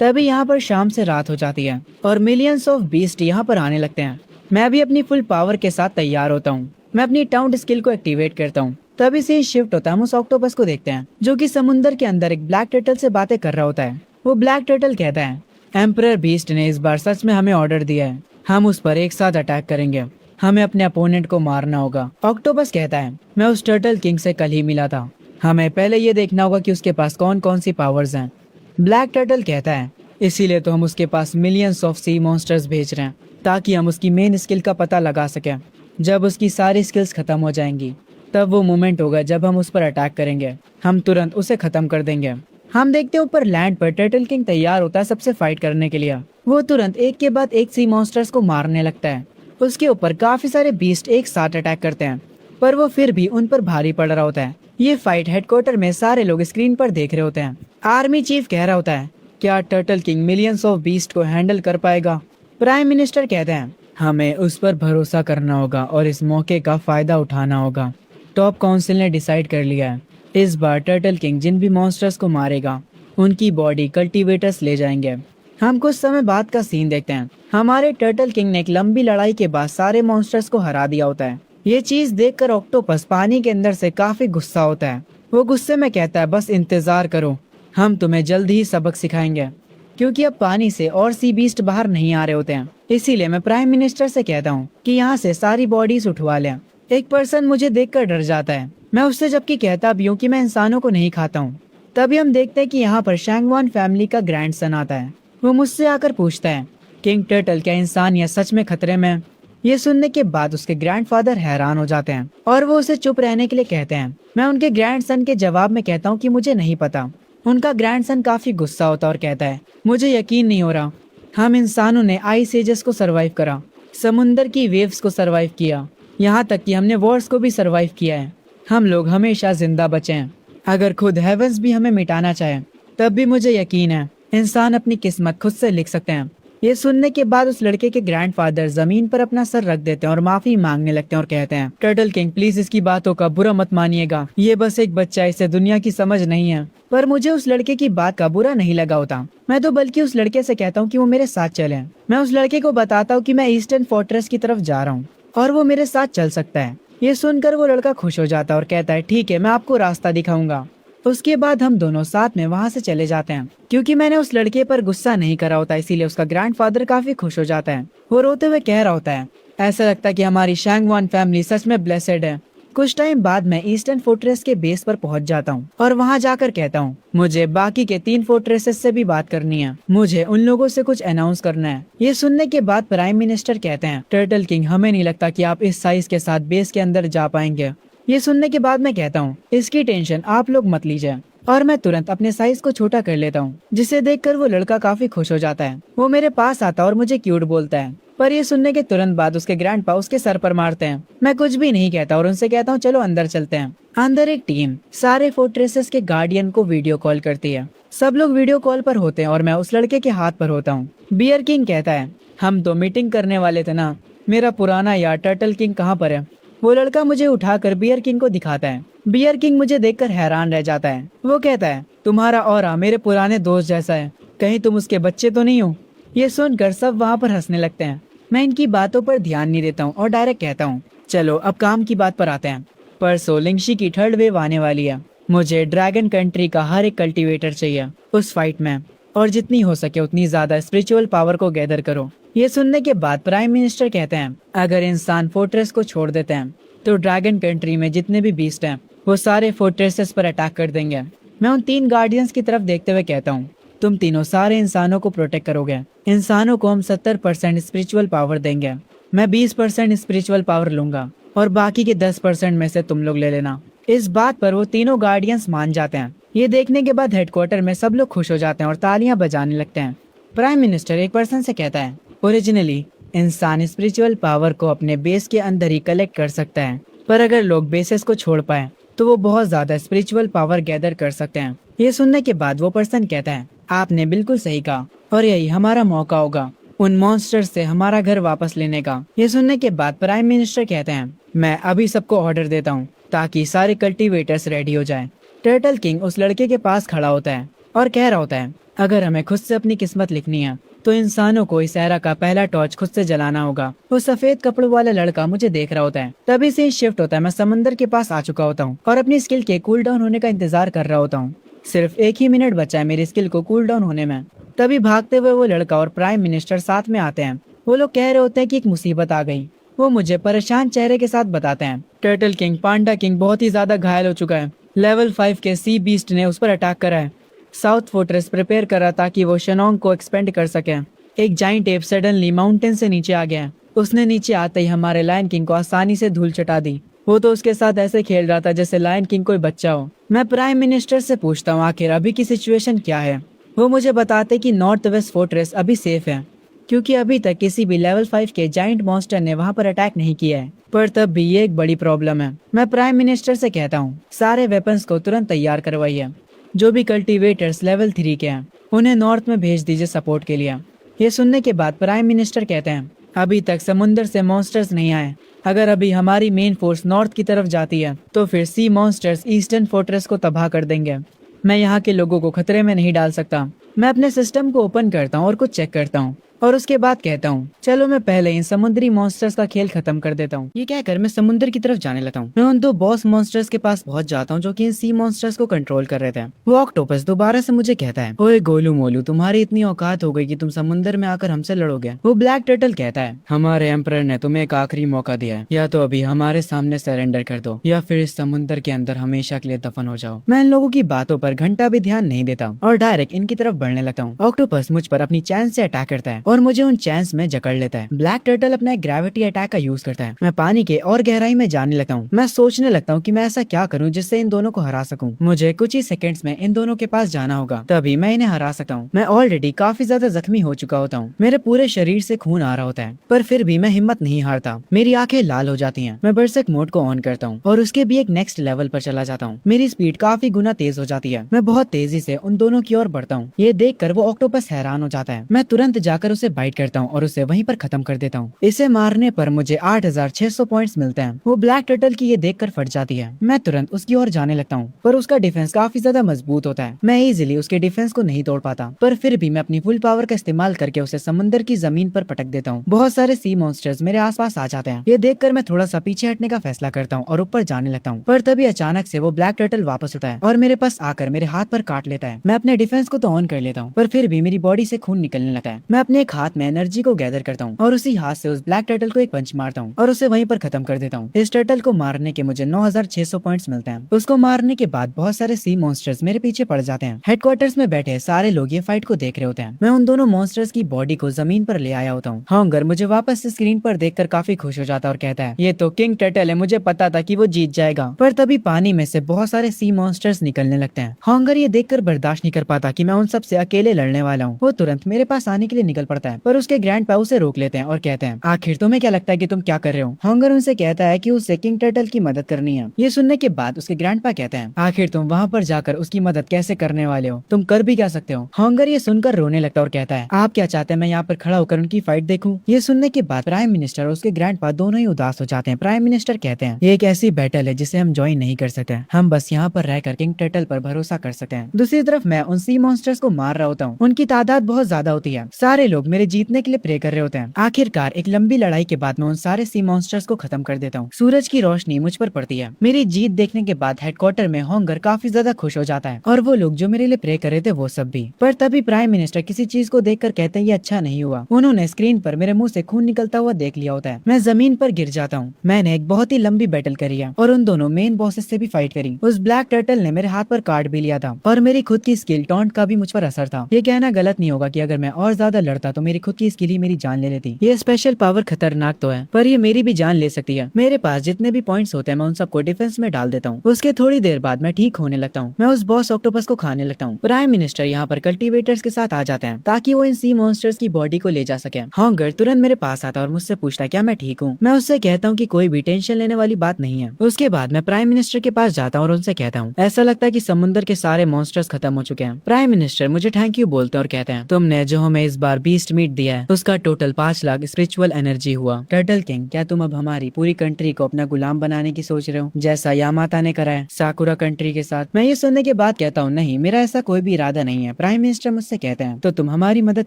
तभी यहाँ पर शाम से रात हो जाती है और मिलियंस ऑफ बीस्ट यहाँ पर आने लगते हैं। मैं भी अपनी फुल पावर के साथ तैयार होता हूँ। मैं अपनी टाउन स्किल को एक्टिवेट करता हूँ। तभी से ही शिफ्ट होता है। हम उस ऑक्टोपस को देखते हैं जो कि समुद्र के अंदर एक ब्लैक टर्टल से बातें कर रहा होता है। वो ब्लैक टर्टल कहता है, एम्परर बीस्ट ने इस बार सच में हमें ऑर्डर दिया है, हम उस पर एक साथ अटैक करेंगे, हमें अपने अपोनेंट को मारना होगा। ऑक्टोपस कहता है, मैं उस टर्टल किंग से कल ही मिला था, हमें पहले ये देखना होगा कि उसके पास कौन कौन सी पावर्स हैं। ब्लैक टर्टल कहता है, इसीलिए तो हम उसके पास मिलियंस ऑफ सी मॉन्स्टर्स भेज रहे हैं, ताकि हम उसकी मेन स्किल का पता लगा सकें। जब उसकी सारी स्किल्स खत्म हो जाएंगी तब वो मोमेंट होगा जब हम उस पर अटैक करेंगे, हम तुरंत उसे खत्म कर देंगे। हम देखते हैं ऊपर लैंड पर टर्टल किंग तैयार होता है सबसे फाइट करने के लिए। वो तुरंत एक के बाद एक सी मॉन्स्टर्स को मारने लगता है। उसके ऊपर काफी सारे बीस्ट एक साथ अटैक करते हैं, पर वो फिर भी उन पर भारी पड़ रहा होता है। ये फाइट हेडक्वार्टर में सारे लोग स्क्रीन पर देख रहे होते हैं। आर्मी चीफ कह रहा होता है, क्या turtle king millions of beast को हैंडल कर पाएगा? प्राइम मिनिस्टर कहते हैं, हमें उस पर भरोसा करना होगा और इस मौके का फायदा उठाना होगा। टॉप काउंसिल ने डिसाइड कर लिया है, इस बार टर्टल किंग जिन भी मॉन्स्टर्स को मारेगा उनकी बॉडी कल्टीवेटर्स ले जाएंगे। हम कुछ समय बाद का सीन देखते हैं। हमारे टर्टल किंग ने एक लंबी लड़ाई के बाद सारे मॉन्स्टर्स को हरा दिया होता है। ये चीज देखकर ऑक्टोपस पानी के अंदर से काफी गुस्सा होता है। वो गुस्से में कहता है, बस इंतजार करो, हम तुम्हें जल्द ही सबक सिखाएंगे। क्योंकि अब पानी से और सी बीस्ट बाहर नहीं आ रहे होते हैं, इसीलिए मैं प्राइम मिनिस्टर से कहता हूँ कि यहाँ से सारी बॉडीज उठवा लें। एक पर्सन मुझे देखकर डर जाता है, मैं उससे जबकि कहता भी हूँ कि मैं इंसानों को नहीं खाता हूँ। तभी हम देखते हैं कि यहाँ पर शैंगवान फैमिली का ग्रैंडसन आता है। वो मुझसे आकर पूछता है, किंग टर्टल, क्या इंसान या सच में खतरे में है? ये सुनने के बाद उसके ग्रैंडफादर हैरान हो जाते हैं और वो उसे चुप रहने के लिए कहते हैं। मैं उनके ग्रैंडसन के जवाब में कहता हूँ कि मुझे नहीं पता। उनका ग्रैंडसन काफी गुस्सा होता और कहता है, मुझे यकीन नहीं हो रहा, हम इंसानों ने आइस एजेस को सरवाइव करा, समुंदर की वेव्स को सरवाइव किया, यहाँ तक कि हमने वॉर्स को भी सरवाइव किया है। हम लोग हमेशा जिंदा बचे हैं। अगर खुद हेवंस भी हमें मिटाना चाहे तब भी मुझे यकीन है इंसान अपनी किस्मत खुद से लिख सकते हैं। ये सुनने के बाद उस लड़के के ग्रैंडफादर जमीन पर अपना सर रख देते हैं और माफी मांगने लगते हैं और कहते हैं, टर्टल किंग प्लीज इसकी बातों का बुरा मत मानिएगा, ये बस एक बच्चा है, इसे दुनिया की समझ नहीं है। पर मुझे उस लड़के की बात का बुरा नहीं लगा होता। मैं तो बल्कि उस लड़के से कहता हूँ कि वो मेरे साथ चले। मैं उस लड़के को बताता हूँ कि मैं ईस्टर्न फोर्ट्रेस की तरफ जा रहा हूँ और वो मेरे साथ चल सकता है। ये सुनकर वो लड़का खुश हो जाता है और कहता है, ठीक है, मैं आपको रास्ता दिखाऊंगा। उसके बाद हम दोनों साथ में वहाँ से चले जाते हैं। क्योंकि मैंने उस लड़के पर गुस्सा नहीं करा होता, इसीलिए उसका ग्रैंडफादर काफी खुश हो जाता है। वो रोते हुए कह रहा होता है, ऐसा लगता है कि हमारी शैंगवान फैमिली सच में ब्लेसेड है। कुछ टाइम बाद मैं ईस्टर्न फोर्ट्रेस के बेस पर पहुंच जाता हूं और वहां जाकर कहता हूं, मुझे बाकी के 3 फोर्ट्रेसेस से भी बात करनी है, मुझे उन लोगों से कुछ अनाउंस करना है। ये सुनने के बाद प्राइम मिनिस्टर कहते हैं, टर्टल किंग, हमें नहीं लगता कि आप इस साइज के साथ बेस के अंदर जा पाएंगे। ये सुनने के बाद मैं कहता हूँ, इसकी टेंशन आप लोग मत लीजिए, और मैं तुरंत अपने साइज को छोटा कर लेता हूँ, जिसे देखकर वो लड़का काफी खुश हो जाता है। वो मेरे पास आता है और मुझे क्यूट बोलता है। पर ये सुनने के तुरंत बाद उसके ग्रैंडपा उसके सर पर मारते हैं। मैं कुछ भी नहीं कहता और उनसे कहता हूँ, चलो अंदर चलते हैं। अंदर एक टीम सारे फोर्ट्रेसेस के गार्डियन को वीडियो कॉल करती है। सब लोग वीडियो कॉल पर होते हैं और मैं उस लड़के के हाथ पर होता हूँ। बियर किंग कहता है, हम तो मीटिंग करने वाले थे ना, मेरा पुराना यार टर्टल किंग कहाँ पर है? वो लड़का मुझे उठाकर बियर किंग को दिखाता है। बियर किंग मुझे देखकर हैरान रह जाता है। वो कहता है, तुम्हारा ऑरा मेरे पुराने दोस्त जैसा है, कहीं तुम उसके बच्चे तो नहीं हो? ये सुनकर सब वहाँ पर हंसने लगते हैं। मैं इनकी बातों पर ध्यान नहीं देता हूँ और डायरेक्ट कहता हूँ, चलो अब काम की बात पर आते हैं। परसों लिंगशी की 3rd वेव आने वाली है। मुझे ड्रैगन कंट्री का हर एक कल्टीवेटर चाहिए उस फाइट में, और जितनी हो सके उतनी ज्यादा स्पिरिचुअल पावर को गैदर करो। ये सुनने के बाद प्राइम मिनिस्टर कहते हैं, अगर इंसान फोर्ट्रेस को छोड़ देते हैं तो ड्रैगन कंट्री में जितने भी बीस्ट हैं वो सारे फोर्ट्रेसेस पर अटैक कर देंगे। मैं उन 3 गार्डियंस की तरफ देखते हुए कहता हूँ, तुम तीनों सारे इंसानों को प्रोटेक्ट करोगे। इंसानों को हम 70% स्पिरिचुअल पावर देंगे, मैं 20% स्पिरिचुअल पावर लूंगा और बाकी के 10% में से तुम लोग ले लेना। इस बात पर वो तीनों गार्डियंस मान जाते हैं। ये देखने के बाद हेडक्वार्टर में सब लोग खुश हो जाते हैं और तालियां बजाने लगते हैं। प्राइम मिनिस्टर एक पर्सन से कहता है, ओरिजिनली इंसान स्पिरिचुअल पावर को अपने बेस के अंदर ही कलेक्ट कर सकता है, पर अगर लोग बेसेस को छोड़ पाए तो वो बहुत ज्यादा स्पिरिचुअल पावर गैदर कर सकते हैं। ये सुनने के बाद वो पर्सन कहता है, आपने बिल्कुल सही कहा और यही हमारा मौका होगा उन मॉन्स्टर से हमारा घर वापस लेने का। ये सुनने के बाद प्राइम मिनिस्टर कहते हैं, मैं अभी सबको ऑर्डर देता हूँ ताकि सारे कल्टीवेटर्स रेडी हो जाएं। टर्टल किंग उस लड़के के पास खड़ा होता है और कह रहा होता है, अगर हमें खुद से अपनी किस्मत लिखनी है तो इंसानों को इस एरा का पहला टॉर्च खुद से जलाना होगा। वो सफेद कपड़ों वाला लड़का मुझे देख रहा होता है। तभी से शिफ्ट होता है, मैं समंदर के पास आ चुका होता हूँ और अपनी स्किल के कूल डाउन होने का इंतजार कर रहा होता हूँ। सिर्फ 1 ही मिनट बचा है मेरी स्किल को कूल डाउन होने में। तभी भागते हुए वो लड़का और प्राइम मिनिस्टर साथ में आते हैं। वो लोग कह रहे होते हैं कि एक मुसीबत आ गई। वो मुझे परेशान चेहरे के साथ बताते हैं टर्टल किंग पांडा किंग बहुत ही ज्यादा घायल हो चुका है। लेवल 5 के सी बीस्ट ने उस पर अटैक करा है। साउथ फोर्ट्रेस प्रिपेयर करा ताकि वो शेनोंग को एक्सपेंड कर सके। एक जाइंट एप सडनली माउंटेन से नीचे आ गया। उसने नीचे आते ही हमारे लायन किंग को आसानी से धूल चटा दी। वो तो उसके साथ ऐसे खेल रहा था जैसे लायन किंग कोई बच्चा हो। मैं प्राइम मिनिस्टर से पूछता हूँ आखिर अभी की सिचुएशन क्या है। वो मुझे बताते कि नॉर्थ वेस्ट फोर्ट्रेस अभी सेफ है, क्योंकि अभी तक किसी भी लेवल 5 के जाइंट मॉन्स्टर ने वहां पर अटैक नहीं किया है। पर तब भी ये एक बड़ी प्रॉब्लम है। मैं प्राइम मिनिस्टर से कहता हूँ सारे वेपन्स को तुरंत तैयार करवाइए। जो भी कल्टीवेटर्स लेवल 3 के हैं उन्हें नॉर्थ में भेज दीजिए सपोर्ट के लिए। ये सुनने के बाद प्राइम मिनिस्टर कहते हैं अभी तक समुंदर से मॉन्स्टर्स नहीं आए। अगर अभी हमारी मेन फोर्स नॉर्थ की तरफ जाती है तो फिर सी मॉन्स्टर्स ईस्टर्न फोर्ट्रेस को तबाह कर देंगे। मैं यहाँ के लोगों को खतरे में नहीं डाल सकता। मैं अपने सिस्टम को ओपन करता हूँ और कुछ चेक करता हूँ और उसके बाद कहता हूँ चलो मैं पहले इन समुद्री मॉन्स्टर्स का खेल खत्म कर देता हूँ। ये कहकर मैं समुद्र की तरफ जाने लगता हूँ। मैं उन 2 बॉस मॉन्स्टर्स के पास पहुंच जाता हूँ जो कि इन सी मॉन्स्टर्स को कंट्रोल कर रहे थे। वो ऑक्टोपस दोबारा से मुझे कहता है ओए गोलू मोलू तुम्हारी इतनी औकात हो गई कि तुम समुद्र में आकर हमसे लड़ोगे। वो ब्लैक टर्टल कहता है हमारे एम्परर ने तुम्हें एक आखिरी मौका दिया है, या तो अभी हमारे सामने सरेंडर कर दो या फिर इस समुद्र के अंदर हमेशा के लिए दफन हो जाओ। मैं इन लोगों की बातों पर घंटा भी ध्यान नहीं देता और डायरेक्ट इनकी तरफ बढ़ने लगता हूँ। ऑक्टोपस मुझ पर अपनी चैन से अटैक करता है और मुझे उन चैन में जकड़ लेता है। ब्लैक टर्टल अपना ग्रेविटी अटैक का यूज करता है। मैं पानी के और गहराई में जाने लगता हूँ। मैं सोचने लगता हूँ कि मैं ऐसा क्या करूँ जिससे इन दोनों को हरा सकूं। मुझे कुछ ही सेकंड्स में इन दोनों के पास जाना होगा, तभी मैं इन्हें हरा सकता हूँ। मैं ऑलरेडी काफी ज्यादा जख्मी हो चुका होता हूँ। मेरे पूरे शरीर से खून आ रहा होता है, पर फिर भी मैं हिम्मत नहीं हारता। मेरी आंखें लाल हो जाती हैं। मैं बरसक मोड को ऑन करता हूँ और उसके भी एक नेक्स्ट लेवल पर चला जाता हूँ। मेरी स्पीड काफी गुना तेज हो जाती है। मैं बहुत तेजी से उन दोनों की ओर बढ़ता हूँ। ये देखकर वो ऑक्टोपस हैरान हो जाता है। मैं तुरंत जाकर उसे बाइट करता हूँ और उसे वहीं पर खत्म कर देता हूँ। इसे मारने पर मुझे 8600 पॉइंट्स मिलते हैं। वो ब्लैक टर्टल की ये देखकर फट जाती है। मैं तुरंत उसकी ओर जाने लगता हूँ, पर उसका डिफेंस काफी ज्यादा मजबूत होता है। मैं इजीली उसके डिफेंस को नहीं तोड़ पाता, पर फिर भी मैं अपनी फुल पावर का इस्तेमाल करके उसे समंदर की जमीन पर पटक देता हूँ। बहुत सारे सी मॉन्स्टर्स मेरे आसपास आ जाते हैं। ये देखकर मैं थोड़ा सा पीछे हटने का फैसला करता हूँ और ऊपर जाने लगता हूँ, पर तभी अचानक से वो ब्लैक टर्टल वापस उठता है और मेरे पास आकर मेरे हाथ पर काट लेता है। मैं अपने डिफेंस को तो ऑन कर लेता हूँ, पर फिर भी मेरी बॉडी से खून निकलने लगता है। मैं अपने एक हाथ में एनर्जी को गैदर करता हूँ और उसी हाथ से उस ब्लैक टर्टल को एक पंच मारता हूँ और उसे वहीं पर खत्म कर देता हूँ। इस टर्टल को मारने के मुझे 9600 पॉइंट्स मिलते हैं। उसको मारने के बाद बहुत सारे सी मॉन्स्टर्स मेरे पीछे पड़ जाते हैं। हेडक्वार्टर्स में बैठे सारे लोग ये फाइट को देख रहे होते हैं। मैं उन दोनों मॉन्स्टर्स की बॉडी को जमीन पर ले आया होता हूँ। हॉन्गर मुझे वापस से स्क्रीन पर देखकर काफी खुश हो जाता है और कहता है ये तो किंग टर्टल है, मुझे पता था कि वो जीत जाएगा। पर तभी पानी में से बहुत सारे सी मॉन्स्टर्स निकलने लगते हैं। हॉन्गर ये देखकर बर्दाश्त नहीं कर पाता कि मैं उन सब से अकेले लड़ने वाला हूँ। वो तुरंत मेरे पास आने के लिए निकल पड़ता है, पर उसके ग्रैंड पा उसे रोक लेते हैं और कहते हैं आखिर तुम्हें क्या लगता है कि तुम क्या कर रहे हो। हॉन्गर उनसे कहता है कि उसे किंग टर्टल की मदद करनी है। ये सुनने के बाद उसके ग्रैंडपा कहते हैं आखिर तुम वहाँ पर जाकर उसकी मदद कैसे करने वाले हो, तुम कर भी क्या सकते हो। हॉन्गर ये सुनकर रोने लगता है और कहता है आप क्या चाहते हैं मैं यहाँ पर खड़ा होकर उनकी फाइट देखूं। ये सुनने के बाद प्राइम मिनिस्टर और उसके ग्रैंडपा दोनों ही उदास हो जाते हैं। प्राइम मिनिस्टर कहते हैं ये एक ऐसी बैटल है जिसे हम ज्वाइन नहीं कर सकते, हम बस यहाँ पर रहकर किंग टर्टल पर भरोसा कर सकते हैं। दूसरी तरफ मैं उन सी मॉन्स्टर्स को मार रहा होता हूँ। उनकी तादाद बहुत ज्यादा होती है। सारे लोग मेरे जीतने के लिए प्रे कर रहे होते हैं। आखिरकार एक लंबी लड़ाई के बाद मैं उन सारे सी मॉन्स्टर्स को खत्म कर देता हूँ। सूरज की रोशनी मुझ पर पड़ती है। मेरी जीत देखने के बाद हेडक्वार्टर में हॉन्गर काफी ज्यादा खुश हो जाता है और वो लोग जो मेरे लिए प्रे कर रहे थे वो सब भी। पर तभी प्राइम मिनिस्टर किसी चीज को देखकर कहते हैं ये अच्छा नहीं हुआ। उन्होंने स्क्रीन पर मेरे मुंह से खून निकलता हुआ देख लिया होता है। मैं जमीन पर गिर जाता हूँ। मैंने एक बहुत ही लंबी बैटल करी है और उन दोनों मेन बॉसेस से भी फाइट करी। उस ब्लैक टर्टल ने मेरे हाथ पर काट भी लिया था और मेरी खुद की स्किल टॉन्ट का भी मुझ पर असर था। ये कहना गलत नहीं होगा कि अगर मैं और ज्यादा लड़ता तो मेरी खुद की स्किल ही मेरी जान ले लेती। ये स्पेशल पावर खतरनाक तो है, पर ये मेरी भी जान ले सकती है। मेरे पास जितने भी पॉइंट्स होते हैं मैं उन सबको डिफेंस में डाल देता हूँ। उसके थोड़ी देर बाद मैं ठीक होने लगता हूँ। मैं उस बॉस ऑक्टोपस को खाने लगता हूँ। प्राइम मिनिस्टर यहाँ पर कल्टीवेटर्स के साथ आ जाते हैं ताकि वो इन सी मॉन्स्टर्स की बॉडी को ले जा सके। हॉन्गर तुरंत मेरे पास आता है और मुझसे पूछता है क्या मैं ठीक हूँ। मैं उससे कहता हूँ कि कोई भी टेंशन लेने वाली बात नहीं है। उसके बाद मैं प्राइम मिनिस्टर के पास जाता हूँ और उनसे कहता हूँ ऐसा लगता है कि समुद्र के सारे मॉन्स्टर्स खत्म हो चुके हैं। प्राइम मिनिस्टर मुझे थैंक यू बोलते हैं और कहते हैं तुमने जो हमें इस बार 20 बीस्ट मीट दिया है उसका टोटल 5 लाख स्पिरिचुअल एनर्जी हुआ। टर्टल किंग, क्या तुम अब हमारी पूरी कंट्री को अपना गुलाम बनाने की सोच रहे हो, जैसा यामाता ने करा है साकुरा कंट्री के साथ? मैं ये सुनने के बाद कहता हूँ, नहीं, मेरा ऐसा कोई भी इरादा नहीं है। प्राइम मिनिस्टर मुझसे कहते हैं, तो तुम हमारी मदद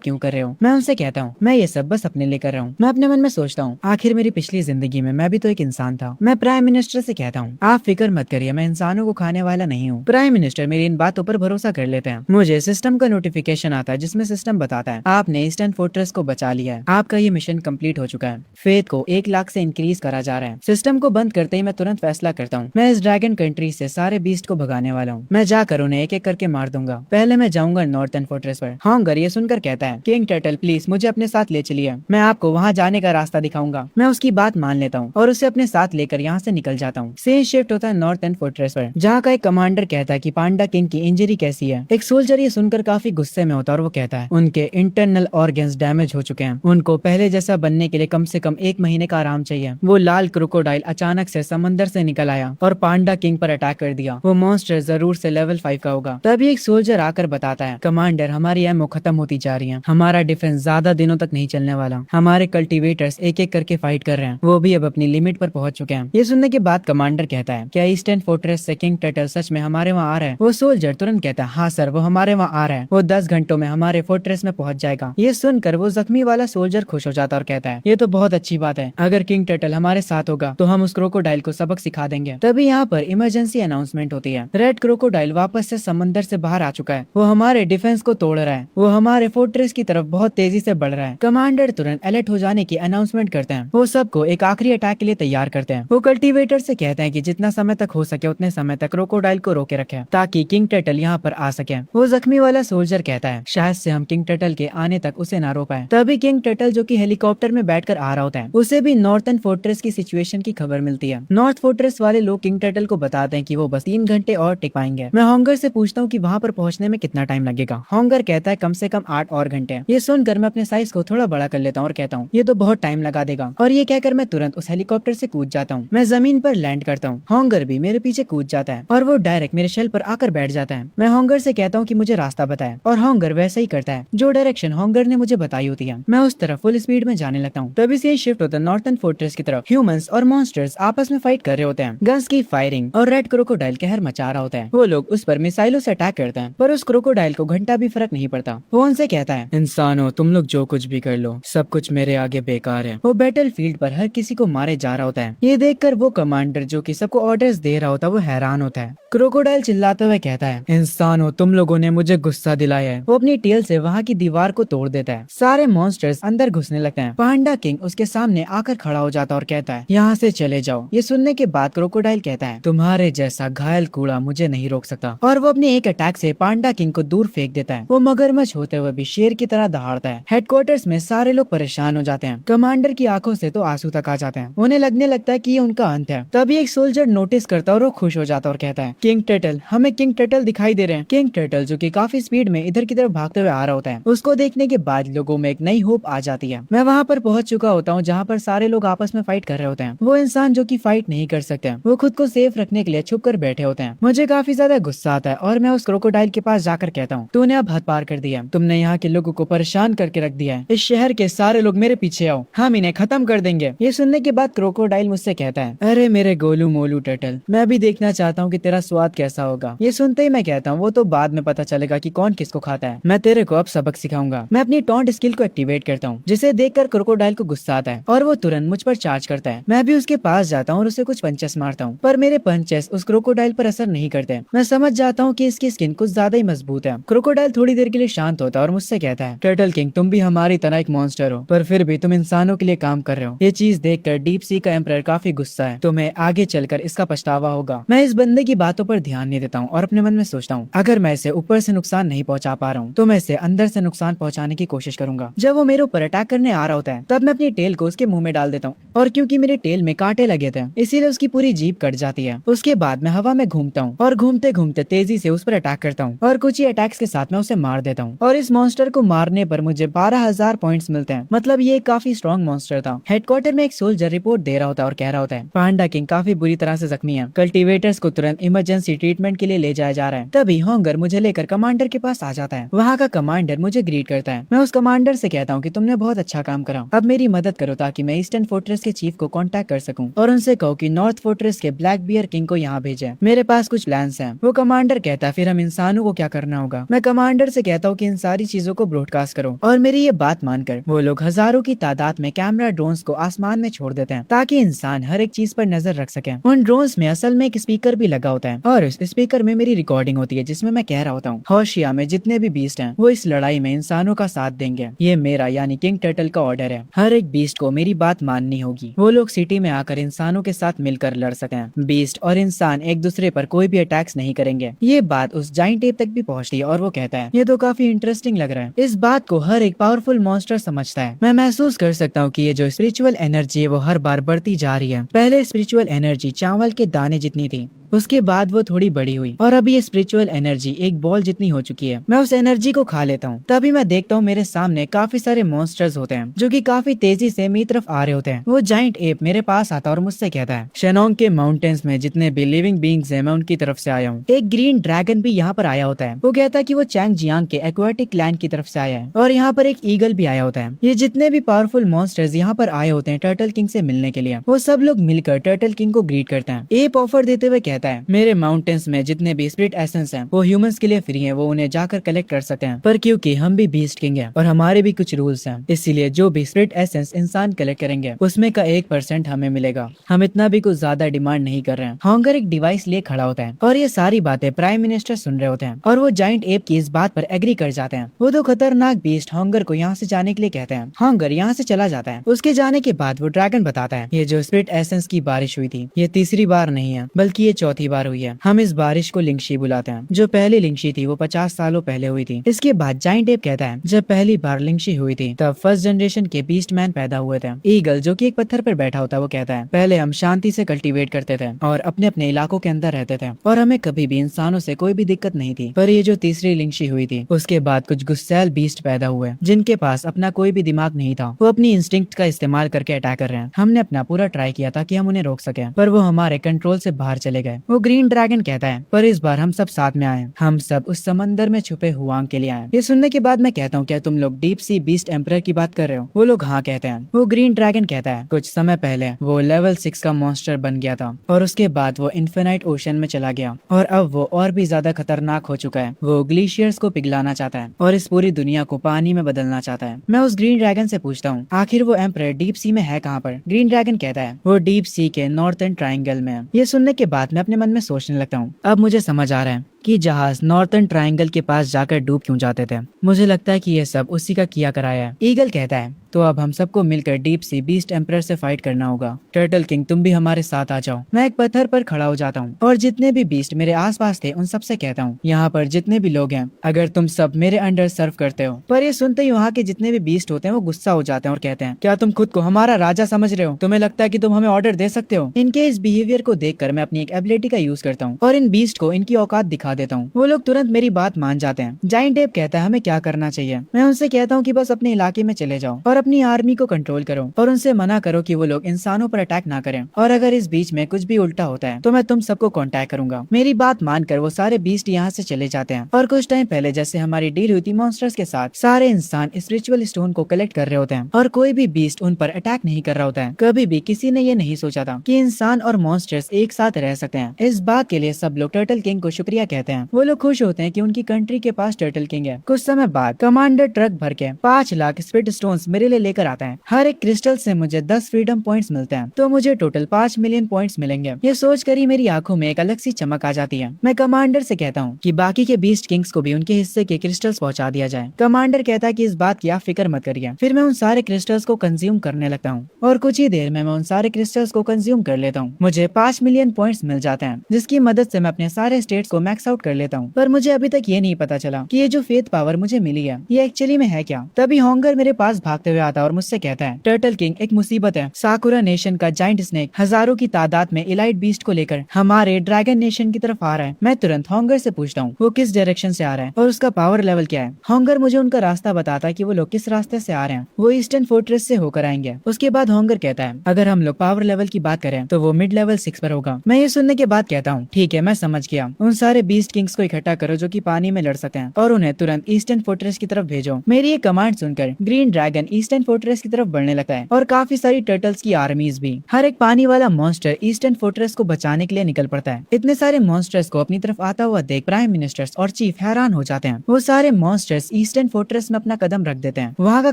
क्यों कर रहे हो? मैं उनसे कहता हूँ, मैं ये सब बस अपने लिए कर रहा हूँ। मैं अपने मन में सोचता हूँ, आखिर मेरी पिछली जिंदगी में मैं भी तो एक इंसान था। मैं प्राइम मिनिस्टर से कहता हूँ, आप फिक्र मत करिए, मैं इंसानों को खाने वाला नहीं हूँ। प्राइम मिनिस्टर मेरी इन बातों पर भरोसा कर लेते हैं। मुझे सिस्टम का नोटिफिकेशन आता है जिसमें सिस्टम बताता है आपने ईस्टर्न फोर्ट्रेस को बचा लिया है, आपका ये मिशन कंप्लीट हो चुका है। फेथ को 1 लाख से इंक्रीज करा जा रहा है। सिस्टम को बंद करते ही मैं तुरंत फैसला करता हूँ, मैं इस ड्रैगन कंट्री से सारे बीस्ट को भगाने वाला हूँ। मैं जाकर उन्हें एक एक करके मार दूंगा। पहले मैं जाऊंगा नॉर्थर्न फोर्ट्रेस पर। हॉन्गर ये सुनकर कहता है, किंग टर्टल प्लीज मुझे अपने साथ ले चलिए, मैं आपको वहाँ जाने का रास्ता दिखाऊंगा। मैं उसकी बात मान लेता हूँ और उसे अपने साथ लेकर यहाँ से निकल जाता हूँ। सीन शिफ्ट होता है नॉर्थर्न फोर्ट्रेस पर, जहाँ का एक कमांडर कहता है कि पांडा किंग की इंजरी कैसी है। एक सोल्जर ये सुनकर काफी गुस्से में होता है और वो कहता है, उनके इंटरनल ऑर्गन्स डैमेज हो चुके हैं, उनको पहले जैसा बनने के लिए कम से कम 1 महीने का आराम चाहिए। वो लाल क्रोकोडाइल अचानक से समंदर से निकल आया और पांडा किंग पर अटैक कर दिया। वो मॉन्स्टर जरूर से लेवल 5 का होगा। तभी एक सोल्जर आकर बताता है, कमांडर हमारी एमओ खत्म होती जा रही है, हमारा डिफेंस ज्यादा दिनों तक नहीं चलने वाला, हमारे कल्टीवेटर्स एक एक करके फाइट कर रहे हैं, वो भी अब अपनी लिमिट पर पहुंच चुके हैं। ये सुनने के बाद कमांडर कहता है, क्या ईस्टर्न फोर्ट्रेस से किंग टर्टल सच में हमारे वहाँ आ रहा है? वो सोल्जर तुरंत कहता है, हाँ सर, वो हमारे वहाँ आ रहा है, वो 10 घंटों में हमारे फोर्ट्रेस में पहुंच जाएगा। ये सुनकर वो जख्मी वाला सोल्जर खुश हो जाता है और कहता है, ये तो बहुत अच्छी बात है, अगर किंग टर्टल हमारे साथ होगा तो हम उस क्रोकोडाइल को सबक सिखा देंगे। तभी यहाँ पर इमरजेंसी अनाउंसमेंट होती है। रेड क्रोकोडाइल वापस से समंदर से बाहर आ चुका है। वो हमारे डिफेंस को तोड़ रहा है, वो हमारे फोर्ट्रेस की तरफ बहुत तेजी से बढ़ रहा है। कमांडर तुरंत अलर्ट हो जाने की अनाउंसमेंट करते हैं। वो सबको एक आखिरी अटैक के लिए तैयार करते हैं। वो कल्टीवेटर से कहते हैं कि जितना समय तक हो सके उतने समय तक क्रोकोडाइल को रोके रखें ताकि किंग टर्टल यहाँ पर आ सके। वो जख्मी वाला सोल्जर कहता है, शायद से हम किंग टर्टल के आने तक उसे ना रोक पाए। तभी किंग टर्टल जो कि हेलीकॉप्टर में बैठकर आ रहा होता है, उसे भी नॉर्थर्न फोर्ट्रेस की सिचुएशन की खबर मिलती है। नॉर्थ फोर्ट्रेस वाले लोग किंग टर्टल को बताते हैं कि वो बस 3 घंटे और टिक पाएंगे। मैं हॉन्गर से पूछता हूँ कि वहाँ पर पहुँचने में कितना टाइम लगेगा। हॉन्गर कहता है कम से कम 8 और घंटे। ये सुनकर मैं अपने साइज को थोड़ा बड़ा कर लेता हूँ और कहता हूँ, ये तो बहुत टाइम लगा देगा। और ये कहकर मैं तुरंत उस हेलीकॉप्टर से कूद जाता हूँ। मैं जमीन पर लैंड करता हूँ। हॉन्गर भी मेरे पीछे कूद जाता है और वो डायरेक्ट मेरे शेल पर आकर बैठ जाता है। मैं हॉन्गर से कहता हूँ कि मुझे रास्ता बताए और हॉन्गर वैसे ही करता है जो डायरेक्शन हॉन्गर ने मुझे बताई होती है। मैं उस तरफ फुल स्पीड में जाने लगता हूँ। तभी से शिफ्ट होता है नॉर्थर्न फोर्ट्रेस की तरफ। ह्यूमंस और मॉन्स्टर्स आपस में फाइट कर रहे होते हैं। गन्स की फायरिंग और रेड क्रोकोडाइल कहर मचा रहा होता है। वो लोग उस पर मिसाइलों से अटैक करते हैं, पर उस क्रोकोडाइल को घंटा भी फर्क नहीं पड़ता। वो उनसे कहता है, इंसानों तुम लोग जो कुछ भी कर लो, सब कुछ मेरे आगे बेकार है। वो बैटल फील्ड पर हर किसी को मारे जा रहा होता है। ये देखकर वो कमांडर जो कि सबको ऑर्डर्स दे रहा होता है, वो हैरान होता है। क्रोकोडाइल चिल्लाते हुए कहता है, इंसानों तुम लोगों ने मुझे गुस्सा दिलाया है। वो अपनी टेल से वहाँ की दीवार को तोड़ देता है। सारे मॉन्स्टर्स अंदर घुसने लगते हैं। पांडा किंग उसके सामने आकर खड़ा हो जाता है और कहता है, यहाँ से चले जाओ। ये सुनने के बाद क्रोकोडाइल कहता है, तुम्हारे जैसा घायल कूड़ा मुझे नहीं रोक सकता। और वो अपने एक अटैक से पांडा किंग को दूर फेंक देता है। वो मगरमच्छ होते हुए भी शेर की तरह दहाड़ता है। हेडक्वार्टर्स में सारे लोग परेशान हो जाते हैं। कमांडर की आंखों से तो आंसू तक आ जाते हैं। उन्हें लगने लगता है कि ये उनका अंत है। तभी एक सोल्जर नोटिस करता है और वो खुश हो जाता है और कहता है, किंग टर्टल, हमें किंग टर्टल दिखाई दे रहे हैं। किंग टर्टल जो कि काफी स्पीड में इधर की तरफ भागते हुए आ रहा होता है। उसको देखने के बाद लोगों में एक नई होप आ जाती है। मैं वहाँ पर पहुंच चुका होता हूँ जहाँ पर सारे लोग आपस में फाइट कर रहे होते हैं। वो इंसान जो कि फाइट नहीं कर सकते, वो खुद को सेफ रखने के लिए छुप कर बैठे होते हैं। मुझे काफी ज्यादा गुस्सा आता है और मैं उस क्रोकोडाइल के पास जाकर कहता हूँ, तूने अब हद पार कर दिया, तुमने यहाँ के लोगों को परेशान करके रख दिया है। इस शहर के सारे लोग मेरे पीछे आओ, हम इन्हें खत्म कर देंगे। ये सुनने के बाद क्रोकोडाइल मुझसे कहता है, अरे मेरे गोलू मोलू टर्टल, मैं भी देखना चाहता हूँ कि तेरा स्वाद कैसा होगा। ये सुनते ही मैं कहता हूँ, वो तो बाद में पता चलेगा कि कौन किसको खाता है। मैं तेरे को अब सबक सिखाऊंगा। मैं अपनी टॉन्ट स्किल को एक्टिवेट करता हूँ, जिसे देखकर क्रोकोडाइल को गुस्सा आता है और वो तुरंत मुझ पर चार्ज करता है। मैं भी उसके पास जाता हूँ और उसे कुछ पंचेस मारता हूँ, पर मेरे पंचेस उस क्रोकोडाइल पर असर नहीं करते। मैं समझ जाता हूँ कि इसकी स्किन कुछ ज्यादा ही मजबूत है। क्रोकोडाइल थोड़ी देर के लिए शांत होता है और मुझसे कहता है, टर्टल किंग, तुम भी हमारी तरह एक मॉन्स्टर हो, पर फिर भी तुम इंसानों के लिए काम कर रहे हो। ये चीज देखकर डीप सी का एम्परर काफी गुस्सा है। तुम्हें आगे चलकर इसका पछतावा होगा। मैं इस बंदे की बातों पर ध्यान नहीं देता हूँ और अपने मन में सोचता हूँ, अगर मैं इसे ऊपर से नुकसान नहीं पहुंचा पा रहा हूँ तो मैं इसे अंदर से नुकसान पहुंचाने की कोशिश करूंगा। जब वो मेरे ऊपर अटैक करने आ रहा होता है, तब मैं अपनी टेल को उसके मुंह में डाल देता हूँ और क्योंकि मेरे टेल में कांटे लगे थे, इसीलिए उसकी पूरी जीभ कट जाती है। उसके बाद मैं हवा में घूमता हूँ और घूमते घूमते तेजी से उस पर अटैक करता हूँ और कुछ ही अटैक्स के साथ मैं उसे मार देता हूँ। और इस मॉन्स्टर को मारने पर मुझे 12,000 पॉइंट्स मिलते हैं। मतलब ये काफी स्ट्रॉन्ग मॉन्स्टर था। हेडक्वार्टर में एक सोल्जर रिपोर्ट दे रहा होता है और कह रहा होता है, पांडा किंग काफी बुरी तरह से जख्मी है, कल्टीवेटर्स को तुरंत इमरजेंसी ट्रीटमेंट के लिए ले जाया जा रहा है। तभी हॉन्गर मुझे लेकर कमांडर के पास आ जाता है। वहाँ का कमांडर मुझे ग्रीट करता है। मैं उस कमांडर से कहता हूँ कि तुमने बहुत अच्छा काम करा, अब मेरी मदद करो ताकि मैं ईस्टर्न फोर्ट्रेस के चीफ को कांटेक्ट कर सकूं और उनसे कहो कि नॉर्थ फोर्ट्रेस के ब्लैक बियर किंग को यहाँ भेजे, मेरे पास कुछ प्लान्स हैं। वो कमांडर कहता है फिर हम इंसानों को क्या करना होगा। मैं कमांडर से कहता हूँ कि इन सारी चीजों को ब्रॉडकास्ट करो और मेरी ये बात मानकर वो लोग हजारों की तादाद में कैमरा ड्रोन्स को आसमान में छोड़ देते हैं ताकि इंसान हर एक चीज पर नजर रख सके। उन ड्रोन्स में असल में एक स्पीकर भी लगा होता है और उस स्पीकर में मेरी रिकॉर्डिंग होती है जिसमें मैं कह रहा होता हूँ होशिया में जितने भी बीस्ट हैं वो इस लड़ाई में इंसानों का साथ देंगे। ये मेरा यानी किंग टर्टल का ऑर्डर है, हर एक बीस्ट को मेरी बात माननी होगी। वो लोग सिटी में आकर इंसानों के साथ मिलकर लड़ सकें। बीस्ट और इंसान एक दूसरे पर कोई भी अटैक्स नहीं करेंगे। ये बात उस जाइंट एप तक भी पहुंचती है और वो कहता है ये तो काफी इंटरेस्टिंग लग रहा है। इस बात को हर एक पावरफुल मॉन्स्टर समझता है। मैं महसूस कर सकता हूँ कि ये जो स्पिरिचुअल एनर्जी है वो हर बार बढ़ती जा रही है। पहले स्पिरिचुअल एनर्जी चावल के दाने जितनी थी, उसके बाद वो थोड़ी बड़ी हुई और अभी ये स्पिरिचुअल एनर्जी एक बॉल जितनी हो चुकी है। मैं उस एनर्जी को खा लेता हूँ। तभी मैं देखता हूँ मेरे सामने काफी सारे मॉन्स्टर्स होते हैं जो कि काफी तेजी से मेरी तरफ आ रहे होते हैं। वो जाइंट एप मेरे पास आता और मुझसे कहता है शेनोंग के माउंटेन्स में जितने भी लिविंग बींग्स हैं मैं उनकी तरफ से आया हूँ। एक ग्रीन ड्रैगन भी यहाँ पर आया होता है। वो कहता है कि वो चैंग जियांग के एक्वाटिक लैंड की तरफ से आया है और यहाँ पर एक ईगल भी आया होता है। ये जितने भी पावरफुल मॉन्स्टर्स यहाँ पर आए होते हैं टर्टल किंग से मिलने के लिए, वो सब लोग मिलकर टर्टल किंग को ग्रीट करते हैं। एप ऑफर देते हुए कहता है मेरे माउंटेन्स में जितने भी स्पिरिट एसेंस हैं वो ह्यूमंस के लिए फ्री हैं, वो उन्हें जाकर कलेक्ट कर सकते हैं। पर क्योंकि हम भी बीस्ट किंग हैं और हमारे भी कुछ रूल्स हैं, इसीलिए जो भी स्पिरिट एसेंस इंसान कलेक्ट करेंगे उसमें का 1% हमें मिलेगा। हम इतना भी कुछ ज्यादा डिमांड नहीं कर रहे हैं। हॉन्गर एक डिवाइस लिए खड़ा होता है और ये सारी बातें प्राइम मिनिस्टर सुन रहे होते हैं और वो जाइंट एप की इस बात पर एग्री कर जाते हैं। वो दो खतरनाक बीस्ट हॉन्गर को यहाँ से जाने के लिए कहते हैं। हॉन्गर यहाँ से चला जाता है। उसके जाने के बाद वो ड्रैगन बताता है ये जो स्पिरिट एसेंस की बारिश हुई थी ये तीसरी बार नहीं है बल्कि ये चौथी बार हुई है। हम इस बारिश को लिंगशी बुलाते हैं। जो पहली लिंगशी थी वो 50 सालों पहले हुई थी। इसके बाद जाइंट एप कहता है जब पहली बार लिंगशी हुई थी तब फर्स्ट जनरेशन के बीस्ट मैन पैदा हुए थे। ईगल जो कि एक पत्थर पर बैठा होता है वो कहता है पहले हम शांति से कल्टीवेट करते थे और अपने अपने इलाकों के अंदर रहते थे और हमें कभी भी इंसानों से कोई भी दिक्कत नहीं थी। पर ये जो तीसरी लिंगशी हुई थी उसके बाद कुछ गुस्सैल बीस्ट पैदा हुए जिनके पास अपना कोई भी दिमाग नहीं था। वो अपनी इंस्टिंक्ट का इस्तेमाल करके अटैक कर रहे हैं। हमने अपना पूरा ट्राई किया था कि हम उन्हें रोक सके पर वो हमारे कंट्रोल से बाहर चले गए। वो ग्रीन ड्रैगन कहता है पर इस बार हम सब साथ में आए। हम सब उस समंदर में छुपे हुआंग के लिए आए। ये सुनने के बाद मैं कहता हूँ क्या तुम लोग डीप सी बीस्ट एम्परर की बात कर रहे हो? वो लोग हाँ कहते हैं। वो ग्रीन ड्रैगन कहता है कुछ समय पहले वो लेवल 6 का मॉन्स्टर बन गया था और उसके बाद वो इन्फिनाइट ओशन में चला गया और अब वो और भी ज्यादा खतरनाक हो चुका है। वो ग्लेशियर्स को पिघलाना चाहता है और इस पूरी दुनिया को पानी में बदलना चाहता है। मैं उस ग्रीन ड्रैगन से पूछता हूँ आखिर वो एम्परर डीप सी में है कहाँ पर? ग्रीन ड्रैगन कहता है वो डीप सी के नॉर्थर्न ट्राइंगल में है। ये सुनने के बाद मैं अपने मन में सोचने लगता हूँ अब मुझे समझ आ रहा है कि जहाज नॉर्थर्न ट्रायंगल के पास जाकर डूब क्यों जाते थे। मुझे लगता है कि ये सब उसी का किया कराया है। ईगल कहता है तो अब हम सबको मिलकर डीप सी बीस्ट एम्परर से फाइट करना होगा। टर्टल किंग तुम भी हमारे साथ आ जाओ। मैं एक पत्थर पर खड़ा हो जाता हूँ और जितने भी बीस्ट मेरे आसपास थे उन सबसे कहता हूँ यहाँ पर जितने भी लोग हैं अगर तुम सब मेरे अंडर सर्व करते हो। पर ये सुनते ही वहाँ के जितने भी बीस्ट होते हैं वो गुस्सा हो जाते हैं और कहते हैं क्या तुम खुद को हमारा राजा समझ रहे हो? तुम्हें लगता है कि तुम हमें ऑर्डर दे सकते हो? इनके इस बिहेवियर को देखकर मैं अपनी एक एबिलिटी का यूज करता हूँ और इन बीस्ट को इनकी औकात दिखा देता हूँ। वो लोग तुरंत मेरी बात मान जाते हैं। जाइंट एप कहता है हमें क्या करना चाहिए? मैं उनसे कहता हूँ कि बस अपने इलाके में चले जाओ और अपनी आर्मी को कंट्रोल करो और उनसे मना करो कि वो लोग इंसानों पर अटैक ना करें और अगर इस बीच में कुछ भी उल्टा होता है तो मैं तुम सबको कांटेक्ट करूंगा। मेरी बात मानकर वो सारे बीस्ट यहाँ से चले जाते हैं और कुछ टाइम पहले जैसे हमारी डील हुई थी मॉन्स्टर्स के साथ, सारे इंसान स्पिरिचुअल स्टोन को कलेक्ट कर रहे होते हैं और कोई भी बीस्ट उन पर अटैक नहीं कर रहा होता है। कभी भी किसी ने ये नहीं सोचा था कि इंसान और मॉन्स्टर्स एक साथ रह सकते हैं। इस बात के लिए सब लोग टर्टल किंग को शुक्रिया कहते हैं। वो लोग खुश होते हैं कि उनकी कंट्री के पास टर्टल किंग है। कुछ समय बाद कमांडर ट्रक भर के 5 लाख स्पिरिट स्टोन्स मेरे लिए लेकर आता है। हर एक क्रिस्टल से मुझे 10 फ्रीडम पॉइंट्स मिलते हैं तो मुझे टोटल 5 मिलियन पॉइंट्स मिलेंगे। ये सोचकर ही मेरी आंखों में एक अलग सी चमक आ जाती है। मैं कमांडर से कहता हूँ कि बाकी के बीस्ट किंग्स को भी उनके हिस्से के क्रिस्टल्स पहुंचा दिया जाए। कमांडर कहता है कि इस बात की आप फिक्र मत करिए। फिर मैं उन सारे क्रिस्टल्स को कंज्यूम करने लगता हूँ और कुछ ही देर में मैं उन सारे क्रिस्टल्स को कंज्यूम कर लेता हूँ। मुझे 5 मिलियन पॉइंट्स मिल जाते हैं जिसकी मदद से मैं अपने सारे स्टेट्स को मैक्स आउट कर लेता हूँ। पर मुझे अभी तक ये नहीं पता चला कि ये जो फेथ पावर मुझे मिली है ये एक्चुअली में है क्या। तभी हॉन्गर मेरे पास भागते हुए आता है और मुझसे कहता है टर्टल किंग एक मुसीबत है। साकुरा नेशन का जाइंट स्नेक हजारों की तादाद में इलाइट बीस्ट को लेकर हमारे ड्रैगन नेशन की तरफ आ रहा है। मैं तुरंत हॉन्गर से पूछता हूँ वो किस डायरेक्शन से आ रहा है और उसका पावर लेवल क्या है। हॉन्गर मुझे उनका रास्ता बताता है कि वो लोग किस रास्ते से आ रहे हैं। वो ईस्टर्न फोर्ट्रेस से होकर आएंगे। उसके बाद हॉन्गर कहता है अगर हम लोग पावर लेवल की बात करें तो वो मिड लेवल 6 पर होगा। मैं ये सुनने के बाद कहता हूँ ठीक है मैं समझ गया। उन सारे बीस्ट किंग्स को इकट्ठा करो जो कि पानी में लड़ सकते हैं और उन्हें तुरंत ईस्टर्न फोर्ट्रेस की तरफ भेजो। मेरी ये कमांड सुनकर ग्रीन ड्रैगन ईस्टर्न फोर्ट्रेस की तरफ बढ़ने लगता है और काफी सारी टर्टल्स की आर्मीज भी। हर एक पानी वाला मॉन्स्टर ईस्टर्न फोर्ट्रेस को बचाने के लिए निकल पड़ता है। इतने सारे मॉन्स्टर्स को अपनी तरफ आता हुआ देख प्राइम मिनिस्टर्स और चीफ हैरान हो जाते हैं। वो सारे मॉन्स्टर्स ईस्टर्न फोर्ट्रेस में अपना कदम रख देते हैं। वहाँ का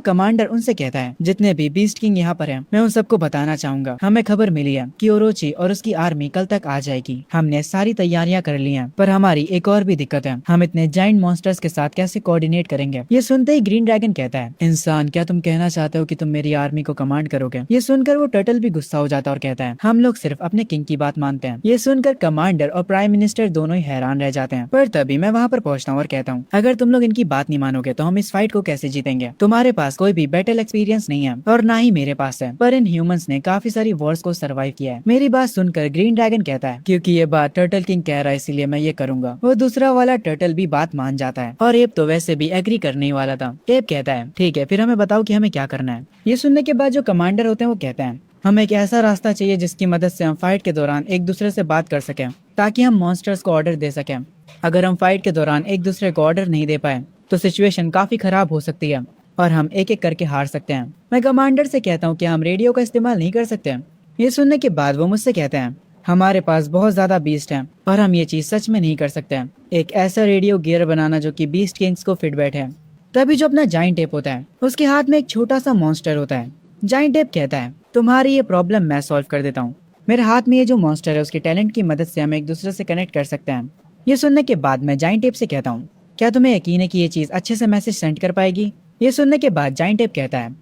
कमांडर उनसे कहता है, जितने भी बीस्ट किंग यहाँ पर हैं, मैं उन सबको बताना चाहूंगा, हमें खबर मिली है कि ओरोची और उसकी आर्मी कल तक आ जाएगी। हमने सारी तैयारियां कर ली हैं, पर हमारी एक और भी दिक्कत है, हम इतने जाइंट मॉन्स्टर्स के साथ कैसे कोऑर्डिनेट करेंगे। ये सुनते ही ग्रीन ड्रैगन कहता है, इंसान क्या तुम कहना चाहते हो कि तुम मेरी आर्मी को कमांड करोगे। ये सुनकर वो टर्टल भी गुस्सा हो जाता है और कहता है, हम लोग सिर्फ अपने किंग की बात मानते हैं। ये सुनकर कमांडर और प्राइम मिनिस्टर दोनों ही हैरान रह जाते हैं। पर तभी मैं वहाँ पर पहुँचता हूँ और कहता हूँ, अगर तुम लोग इनकी बात नहीं मानोगे तो हम इस फाइट को कैसे जीतेंगे। तुम्हारे पास कोई भी बैटल एक्सपीरियंस नहीं है और ना ही मेरे पास है, पर इन ह्यूमंस ने काफी सारी वॉर्स को सर्वाइव किया है। मेरी बात सुनकर ग्रीन ड्रैगन कहता है, क्योंकि ये बात टर्टल किंग कह रहा है इसीलिए मैं ये करूंगा। वो दूसरा वाला टर्टल भी बात मान जाता है और एब तो वैसे भी एग्री करने ही वाला था। एब कहता है, ठीक है फिर हमें बताओ कि हमें क्या करना है। ये सुनने के बाद जो कमांडर होते हैं वो कहते हैं, हमें एक ऐसा रास्ता चाहिए जिसकी मदद से हम फाइट के दौरान एक दूसरे से बात कर सकें ताकि हम मॉन्स्टर्स को ऑर्डर दे सकें। अगर हम फाइट के दौरान एक दूसरे को ऑर्डर नहीं दे पाए तो सिचुएशन काफी खराब हो सकती है और हम एक एक करके हार सकते हैं। मैं कमांडर से कहता हूँ कि हम रेडियो का इस्तेमाल नहीं कर सकते। ये सुनने के बाद वो मुझसे कहते हैं, हमारे पास बहुत ज्यादा बीस्ट हैं और हम ये चीज सच में नहीं कर सकते। एक ऐसा रेडियो गियर बनाना जो कि बीस्ट किंग्स को फिट बैठे। तभी जो अपना जाइंट टेप होता है उसके हाथ में एक छोटा सा मॉन्स्टर होता है। जाइंट टेप कहता है, तुम्हारी ये प्रॉब्लम मैं सॉल्व कर देता हूँ। मेरे हाथ में ये जो मॉन्स्टर है उसके टैलेंट की मदद से हम एक दूसरे से कनेक्ट कर सकते हैं। ये सुनने के बाद मैं जाइंट टेप से कहता हूँ, क्या तुम्हें यकीन है कि ये चीज अच्छे से मैसेज सेंड कर पाएगी। ये सुनने के बाद जाइंट टेप कहता है,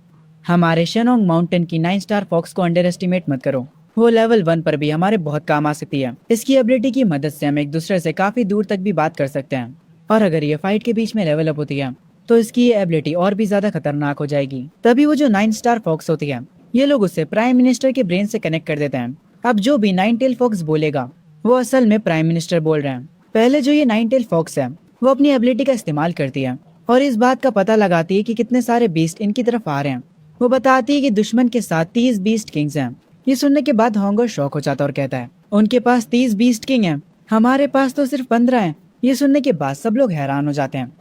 हमारे शेनोंग माउंटेन की 9 स्टार फॉक्स को अंडर एस्टिमेट मत करो, वो लेवल 1 पर भी हमारे बहुत काम आ सकती है। इसकी एबिलिटी की मदद से हम एक दूसरे से काफी दूर तक भी बात कर सकते हैं और अगर ये फाइट के बीच में लेवल अप होती है तो इसकी ये एबिलिटी और भी ज्यादा खतरनाक हो जाएगी। तभी वो जो 9 स्टार फॉक्स होती है ये लोग उससे प्राइम मिनिस्टर के ब्रेन से कनेक्ट कर देते हैं। अब जो भी 9 टेल फॉक्स बोलेगा वो असल में प्राइम मिनिस्टर बोल रहे हैं। पहले जो ये 9 टेल फॉक्स है वो अपनी एबिलिटी का इस्तेमाल करती है और इस बात का पता लगाती है कि कितने सारे बीस्ट इनकी तरफ आ रहे हैं। वो बताती है कि दुश्मन के साथ 30 बीस्ट किंग्स हैं। ये सुनने के बाद होंगर शॉक हो जाता और कहता है, उनके पास 30 बीस्ट किंग हैं, हमारे पास तो सिर्फ 15 हैं। ये सुनने के बाद सब लोग हैरान हो जाते हैं।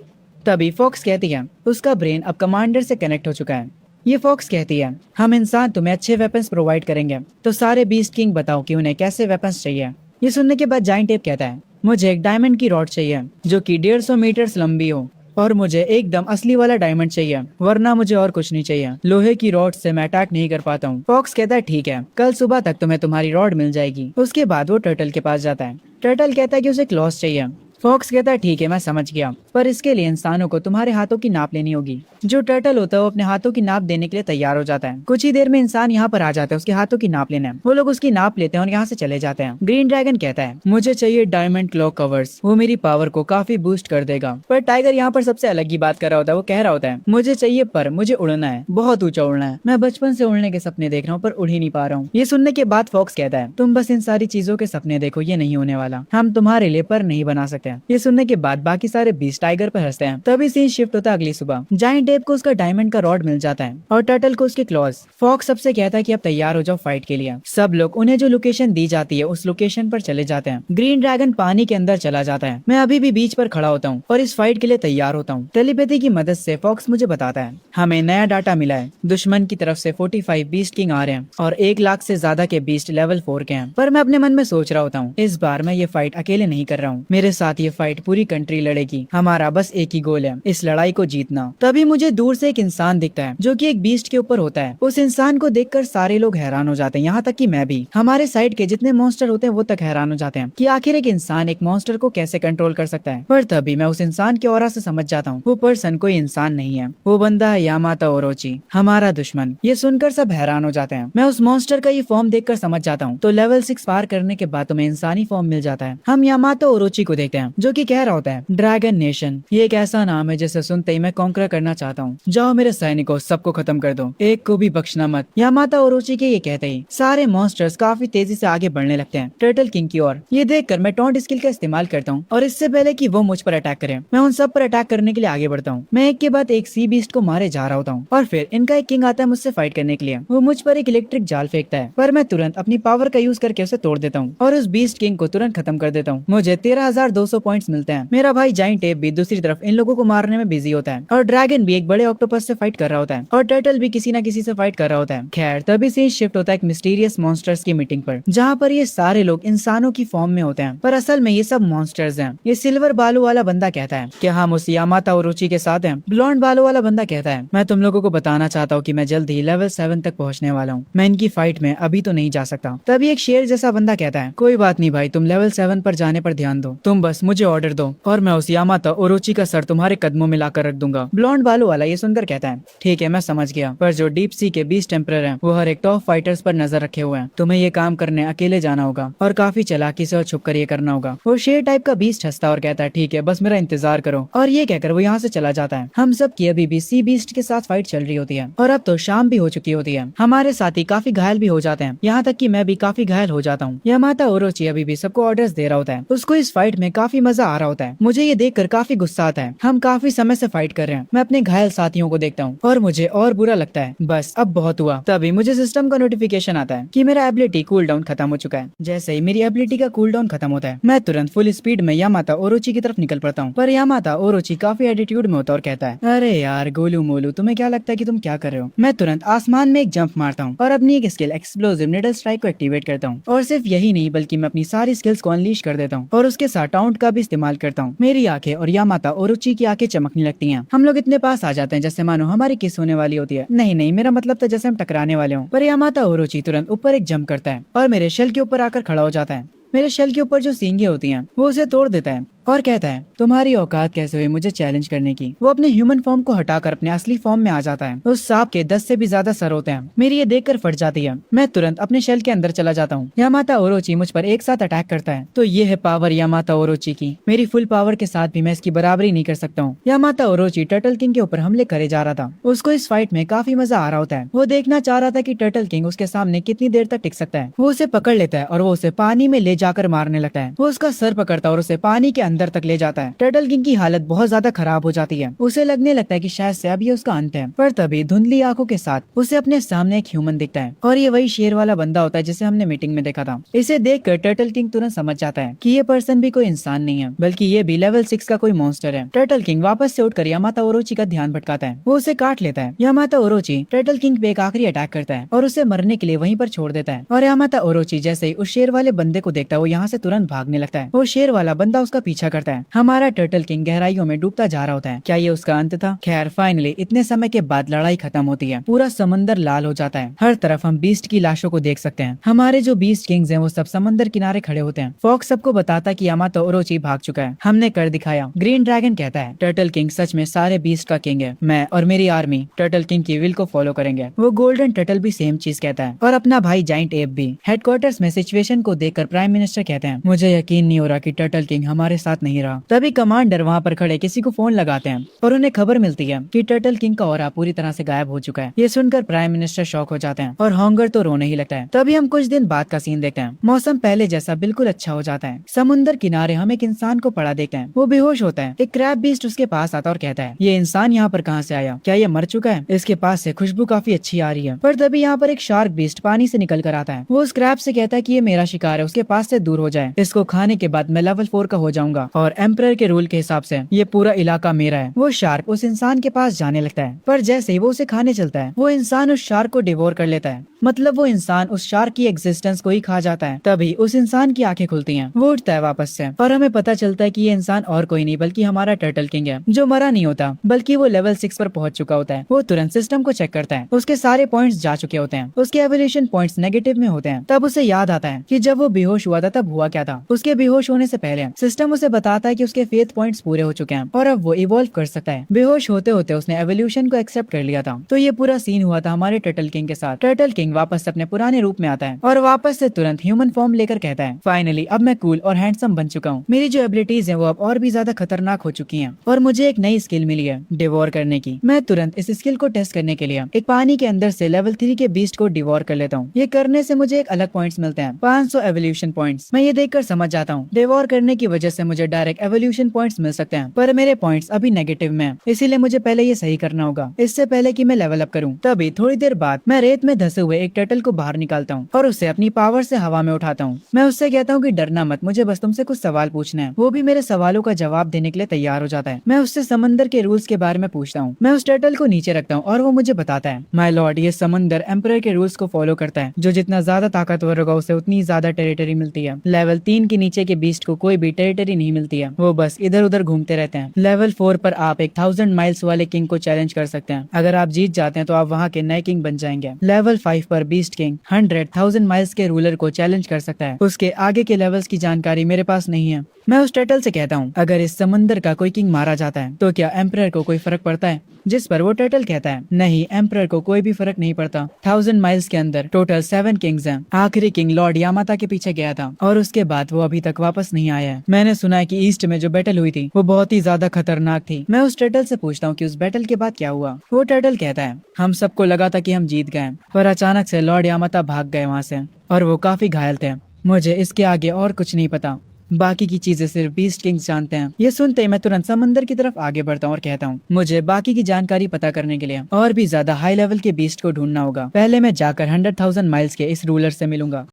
तभी फॉक्स कहती है, उसका ब्रेन अब कमांडर से कनेक्ट हो चुका है। ये फॉक्स कहती है, हम इंसान तुम्हें अच्छे वेपन्स प्रोवाइड करेंगे, तो सारे बीस्ट किंग बताओ कि उन्हें कैसे वेपन्स चाहिए। ये सुनने के बाद जाइंट टेप कहता है, मुझे एक डायमंड की रॉड चाहिए जो कि 150 मीटर्स लंबी हो और मुझे एकदम असली वाला डायमंड चाहिए, वरना मुझे और कुछ नहीं चाहिए। लोहे की रॉड से मैं अटैक नहीं कर पाता हूँ। फॉक्स कहता है, ठीक है कल सुबह तक तुम्हें तुम्हारी रॉड मिल जाएगी। उसके बाद वो टर्टल के पास जाता है। टर्टल कहता है कि उसे क्लॉस चाहिए। फॉक्स कहता है, ठीक है मैं समझ गया, पर इसके लिए इंसानों को तुम्हारे हाथों की नाप लेनी होगी। जो टर्टल होता है वो अपने हाथों की नाप देने के लिए तैयार हो जाता है। कुछ ही देर में इंसान यहाँ पर आ जाता है उसके हाथों की नाप लेने। वो लोग उसकी नाप लेते हैं और यहाँ से चले जाते हैं। ग्रीन ड्रैगन कहता है, मुझे चाहिए डायमंड क्लॉ कवर्स, वो मेरी पावर को काफी बूस्ट कर देगा। पर टाइगर यहाँ पर सबसे अलग ही बात कर रहा होता है। वो कह रहा होता है, मुझे चाहिए पर मुझे उड़ना है, बहुत ऊंचा उड़ना है। मैं बचपन से उड़ने के सपने देख रहा हूँ पर उड़ ही नहीं पा रहा हूँ। ये सुनने के बाद फॉक्स कहता है, तुम बस इन सारी चीजों के सपने देखो, ये नहीं होने वाला, हम तुम्हारे लिए पर नहीं बना सकते। ये सुनने के बाद बाकी सारे बीस्ट टाइगर पर हंसते हैं। तभी सीन शिफ्ट होता है अगली सुबह। जाइंट एप को उसका डायमंड का रॉड मिल जाता है और टर्टल को उसके क्लॉज। फॉक्स सबसे कहता है कि अब तैयार हो जाओ फाइट के लिए। सब लोग उन्हें जो लोकेशन दी जाती है उस लोकेशन पर चले जाते हैं। ग्रीन ड्रैगन पानी के अंदर चला जाता है। मैं अभी भी बीच पर खड़ा होता हूँ और इस फाइट के लिए तैयार होता हूँ। टेलीपैथी की मदद से फॉक्स मुझे बताता है, हमें नया डाटा मिला है, दुश्मन की तरफ से 45 बीस्ट किंग आ रहे हैं और 1 लाख से ज्यादा के बीस्ट लेवल 4 के हैं। पर मैं अपने मन में सोच रहा होता हूँ, इस बार मैं ये फाइट अकेले नहीं कर रहा हूँ, मेरे साथ ये फाइट पूरी कंट्री लड़ेगी। हमारा बस एक ही गोल है, इस लड़ाई को जीतना। तभी मुझे दूर से एक इंसान दिखता है जो कि एक बीस्ट के ऊपर होता है। उस इंसान को देखकर सारे लोग हैरान हो जाते हैं, यहाँ तक कि मैं भी। हमारे साइड के जितने मॉन्स्टर होते हैं वो तक हैरान हो जाते हैं कि आखिर एक इंसान एक मॉन्स्टर को कैसे कंट्रोल कर सकता है। पर तभी मैं उस इंसान के ऑरा से समझ जाता हूँ वो पर्सन कोई इंसान नहीं है, वो बंदा है यामातो ओरोची, हमारा दुश्मन। ये सुनकर सब हैरान हो जाते हैं। मैं उस मॉन्स्टर का ये फॉर्म देखकर समझ जाता हूँ। तो लेवल 6 पार करने के बाद तुम्हें इंसानी फॉर्म मिल जाता है। हम यामातो ओरोची को देखते हैं जो कि कह रहा होता है, ड्रैगन नेशन, ये एक ऐसा नाम है जिसे सुनते ही मैं कॉन्कर करना चाहता हूँ। जाओ मेरे सैनिकों, सबको खत्म कर दो, एक को भी बख्शना मत। यामातो ओरोची के ये कहते ही सारे मॉन्स्टर्स काफी तेजी से आगे बढ़ने लगते हैं टर्टल किंग की ओर। ये देखकर मैं टॉन्ट स्किल का इस्तेमाल करता हूँ और इससे पहले कि वो मुझ पर अटैक करे मैं उन सब पर अटैक करने के लिए आगे बढ़ता हूँ। मैं एक के बाद एक सी बीस्ट को मारे जा रहा होता हूँ और फिर इनका एक किंग आता है मुझसे फाइट करने के लिए। वो मुझ पर एक इलेक्ट्रिक जाल फेंकता है पर मैं तुरंत अपनी पावर का यूज करके उसे तोड़ देता हूँ और उस बीस्ट किंग को तुरंत खत्म कर देता हूँ। मुझे 13,200 पॉइंट्स मिलते हैं। मेरा भाई जाइंट एप भी दूसरी तरफ इन लोगों को मारने में बिजी होता है और ड्रैगन भी एक बड़े ऑक्टोपस से फाइट कर रहा होता है और टर्टल भी किसी न किसी से फाइट कर रहा होता है। खैर तभी सीन शिफ्ट होता है एक मिस्टीरियस मॉन्स्टर्स की मीटिंग पर, जहाँ पर ये सारे लोग इंसानों की फॉर्म में होते हैं, पर असल में ये सब मॉन्स्टर्स हैं। ये सिल्वर बालों वाला बंदा कहता है कि हम उस यामाता ओरोची के साथ हैं। ब्लॉन्ड बालों वाला बंदा कहता है मैं तुम लोगों को बताना चाहता हूँ कि मैं जल्द ही लेवल 7 तक पहुँचने वाला हूँ, मैं इनकी फाइट में अभी तो नहीं जा सकता। तभी एक शेर जैसा बंदा कहता है कोई बात नहीं भाई, तुम लेवल 7 पर जाने पर ध्यान दो, तुम बस मुझे ऑर्डर दो और मैं उस यामाता ओरोची का सर तुम्हारे कदमों में लाकर रख दूंगा। ब्लॉन्ड बालों वाला ये सुनकर कहता है ठीक है मैं समझ गया, पर जो डीप सी के बीस्ट टेम्परर हैं वो हर एक टॉप फाइटर्स पर नजर रखे हुए हैं, तुम्हें ये काम करने अकेले जाना होगा और काफी चालाकी से और छुप कर ये करना होगा। वो शेर टाइप का बीस्ट हंसता और कहता है ठीक है बस मेरा इंतजार करो, और ये कहकर वो यहाँ से चला जाता है। हम सब की अभी भी सी बीस्ट के साथ फाइट चल रही होती है और अब तो शाम भी हो चुकी होती है। हमारे साथी काफी घायल भी हो जाते हैं, यहाँ तक कि मैं भी काफी घायल हो जाता हूँ। यामाता ओरोची अभी भी सबको ऑर्डर्स दे रहा होता है, उसको इस फाइट में काफी मजा आ रहा होता है। मुझे ये देखकर काफी गुस्सा आता है, हम काफी समय से फाइट कर रहे हैं। मैं अपने घायल साथियों को देखता हूँ और मुझे और बुरा लगता है, बस अब बहुत हुआ। तभी मुझे सिस्टम का नोटिफिकेशन आता है कि मेरा एबिलिटी कूल डाउन खत्म हो चुका है। जैसे ही मेरी एबिलिटी का कूल डाउन खत्म होता है मैं तुरंत फुल स्पीड में यामाता ओरोची की तरफ निकल पड़ता हूँ, पर यामाता ओरोची काफी एटीट्यूड में होता और कहता है अरे यार गोलू मोलू तुम्हें क्या लगता है कि तुम क्या कर रहे हो। मैं तुरंत आसमान में एक जंप मारता हूँ और अपनी एक स्किल एक्सप्लोसिव निडल स्ट्राइक को एक्टिवेट करता हूँ, और सिर्फ यही नहीं बल्कि मैं अपनी सारी स्किल्स को अनलीश कर देता हूँ और उसके साथ टाउंट का भी इस्तेमाल करता हूँ। मेरी आंखें और यामाता ओरोची की आंखें चमकने लगती हैं। हम लोग इतने पास आ जाते हैं जैसे मानो हमारी किस होने वाली होती है। नहीं मेरा मतलब था जैसे हम टकराने वाले हों, पर यामाता ओरोची तुरंत ऊपर एक जंप करता है और मेरे शेल के ऊपर आकर खड़ा हो जाता है। मेरे शेल के ऊपर जो सींगें होती हैं वो उसे तोड़ देता है और कहता है तुम्हारी औकात कैसे हुई मुझे चैलेंज करने की। वो अपने ह्यूमन फॉर्म को हटाकर अपने असली फॉर्म में आ जाता है। उस सांप के 10 से भी ज्यादा सर होते हैं। मेरी ये देखकर फट जाती है। मैं तुरंत अपने शेल के अंदर चला जाता हूँ। यामाता ओरोची मुझ पर एक साथ अटैक करता है, तो ये है पावर यामाता ओरोची की। मेरी फुल पावर के साथ भी मैं इसकी बराबरी नहीं कर सकता हूँ। यामाता ओरोची टर्टल किंग के ऊपर हमले करे जा रहा था। उसको इस फाइट में काफी मजा आ रहा होता है। वो देखना चाह रहा था कि टर्टल किंग उसके सामने कितनी देर तक टिक सकता है। वो उसे पकड़ लेता है और वो उसे पानी में ले जाकर मारने लगता है। वो उसका सर पकड़ता है और उसे पानी के अंदर तक ले जाता है। टर्टल किंग की हालत बहुत ज्यादा खराब हो जाती है। उसे लगने लगता है कि शायद से अब ये उसका अंत है, पर तभी धुंधली आंखों के साथ उसे अपने सामने एक ह्यूमन दिखता है और ये वही शेर वाला बंदा होता है जिसे हमने मीटिंग में देखा था। इसे देखकर टर्टल किंग तुरंत समझ जाता है कि ये पर्सन भी कोई इंसान नहीं है बल्कि ये भी लेवल 6 का कोई मॉन्स्टर है। टर्टल किंग वापस से उठकर यामाता ओरोची का ध्यान भटकाता है। वो उसे काट लेता है। यामाता ओरोची टर्टल किंग पे एक आखिरी अटैक करता है और उसे मरने के लिए वहीं पर छोड़ देता है। और यामाता ओरोची जैसे ही उस शेर वाले बंदे को देखता है वो यहाँ से तुरंत भागने लगता है। वो शेर वाला बंदा उसका पीछा करता है। हमारा टर्टल किंग गहराइयों में डूबता जा रहा होता है। क्या ये उसका अंत था? खैर फाइनली इतने समय के बाद लड़ाई खत्म होती है। पूरा समंदर लाल हो जाता है। हर तरफ हम बीस्ट की लाशों को देख सकते हैं। हमारे जो बीस्ट किंग्स हैं वो सब समंदर किनारे खड़े होते हैं। फॉक्स सबको बताता कि यामाता ओरोची भाग चुका है। हमने कर दिखाया। ग्रीन ड्रैगन कहता है टर्टल किंग सच में सारे बीस्ट का किंग है। मैं और मेरी आर्मी टर्टल किंग की विल को फॉलो करेंगे। वो गोल्डन टर्टल भी सेम चीज कहता है और अपना भाई जाइंट एप भी। हेडक्वार्टर्स में सिचुएशन को देखकर प्राइम मिनिस्टर कहते हैं मुझे यकीन नहीं हो रहा कि टर्टल किंग हमारे साथ नहीं रहा। तभी कमांडर वहाँ पर खड़े किसी को फोन लगाते हैं और उन्हें खबर मिलती है कि टर्टल किंग का ऑरा पूरी तरह से गायब हो चुका है। ये सुनकर प्राइम मिनिस्टर शॉक हो जाते हैं और हॉन्गर तो रोने ही लगता है। तभी हम कुछ दिन बाद का सीन देखते हैं। मौसम पहले जैसा बिल्कुल अच्छा हो जाता है। समुद्र किनारे हम एक इंसान को पड़ा देखते हैं। वो बेहोश होता है। एक क्रैब बीस्ट उसके पास आता और कहता है ये इंसान यहाँ पर कहाँ से आया? क्या ये मर चुका है? इसके पास से खुशबू काफी अच्छी आ रही है। पर तभी यहाँ पर एक शार्क बीस्ट पानी से निकल कर आता है। वो उस क्रैब से कहता है कि ये मेरा शिकार है, उसके पास से दूर हो जाए। इसको खाने के बाद मैं लेवल 4 का हो जाऊंगा और एम्परर के रूल के हिसाब से ये पूरा इलाका मेरा है। वो शार्क उस इंसान के पास जाने लगता है, पर जैसे ही वो उसे खाने चलता है वो इंसान उस शार्क को डिवोर कर लेता है। मतलब वो इंसान उस शार्क की एग्जिस्टेंस को ही खा जाता है। तभी उस इंसान की आंखें खुलती हैं। वो उठता है वापस से और हमें पता चलता है कि ये इंसान और कोई नहीं बल्कि हमारा टर्टल किंग है, जो मरा नहीं होता बल्कि वो लेवल 6 पर पहुंच चुका होता है। वो तुरंत सिस्टम को चेक करता है। उसके सारे पॉइंट्स जा चुके होते हैं। उसके एवोल्यूशन पॉइंट्स नेगेटिव में होते हैं। तब उसे याद आता है कि जब वो बेहोश हुआ था तब हुआ क्या था। उसके बेहोश होने से पहले सिस्टम उसे बताता है कि उसके फेथ पॉइंट्स पूरे हो चुके हैं और अब वो इवॉल्व कर सकता है। बेहोश होते होते उसने एवोल्यूशन को एक्सेप्ट कर लिया था। तो ये पूरा सीन हुआ था हमारे टर्टल किंग के साथ। टर्टल किंग वापस अपने पुराने रूप में आता है और वापस से तुरंत ह्यूमन फॉर्म लेकर कहता है फाइनली अब मैं कूल और हैंडसम बन चुका हूँ। मेरी जो एबिलिटीज हैं वो अब और भी ज्यादा खतरनाक हो चुकी हैं और मुझे एक नई स्किल मिली है डिवोर करने की। मैं तुरंत इस स्किल को टेस्ट करने के लिए एक पानी के अंदर से लेवल 3 के बीस्ट को डिवोर कर लेता हूँ। ये करने से मुझे एक अलग पॉइंट्स मिलते हैं, 500 एवोल्यूशन पॉइंट्स। मैं ये देखकर समझ जाता हूँ डिवोर करने की वजह से मुझे डायरेक्ट एवोल्यूशन पॉइंट्स मिल सकते हैं, पर मेरे पॉइंट्स अभी नेगेटिव में, इसीलिए मुझे पहले ये सही करना होगा इससे पहले कि मैं लेवल अप करूँ। तभी थोड़ी देर बाद मैं रेत में धसे हुए एक टर्टल को बाहर निकालता हूँ और उसे अपनी पावर से हवा में उठाता हूँ। मैं उससे कहता हूँ कि डरना मत, मुझे बस तुमसे कुछ सवाल पूछना है। वो भी मेरे सवालों का जवाब देने के लिए तैयार हो जाता है। मैं उससे समंदर के रूल्स के बारे में पूछता हूँ। मैं उस टर्टल को नीचे रखता हूँ और वो मुझे बताता है, माय लॉर्ड, ये समंदर एम्परर के रूल्स को फॉलो करता है। जो जितना ज्यादा ताकतवर होगा उसे उतनी ज्यादा टेरिटरी मिलती है। लेवल 3 के नीचे के बीस्ट को कोई भी टेरिटरी नहीं मिलती है, वो बस इधर उधर घूमते रहते हैं। लेवल 4 पर आप एक 1000 माइल्स वाले किंग को चैलेंज कर सकते हैं। अगर आप जीत जाते हैं तो आप वहाँ के नए किंग बन जाएंगे। लेवल 5 पर बीस्ट किंग 100,000 माइल्स के रूलर को चैलेंज कर सकता है। उसके आगे के लेवल्स की जानकारी मेरे पास नहीं है। मैं उस टर्टल से कहता हूँ, अगर इस समंदर का कोई किंग मारा जाता है तो क्या एम्परर को कोई फर्क पड़ता है? जिस पर वो टर्टल कहता है, नहीं, एम्परर को कोई भी फर्क नहीं पड़ता। 1000 माइल्स के अंदर टोटल 7 किंग्स हैं। आखिरी किंग लॉर्ड यामाता के पीछे गया था और उसके बाद वो अभी तक वापस नहीं आया है। मैंने सुना है कि ईस्ट में जो बैटल हुई थी वो बहुत ही ज्यादा खतरनाक थी। मैं उस टर्टल से पूछता हूँ कि उस बैटल के बाद क्या हुआ। वो टर्टल कहता है, हम सबको लगा था कि हम जीत गए, पर अचानक से लॉर्ड यामाता भाग गए वहाँ से और वो काफी घायल थे। मुझे इसके आगे और कुछ नहीं पता, बाकी की चीजें सिर्फ बीस्ट किंग्स जानते हैं। ये सुनते ही मैं तुरंत समंदर की तरफ आगे बढ़ता हूँ और कहता हूँ, मुझे बाकी की जानकारी पता करने के लिए और भी ज्यादा हाई लेवल के बीस्ट को ढूंढना होगा। पहले मैं जाकर 100,000 माइल्स के इस रूलर से मिलूंगा।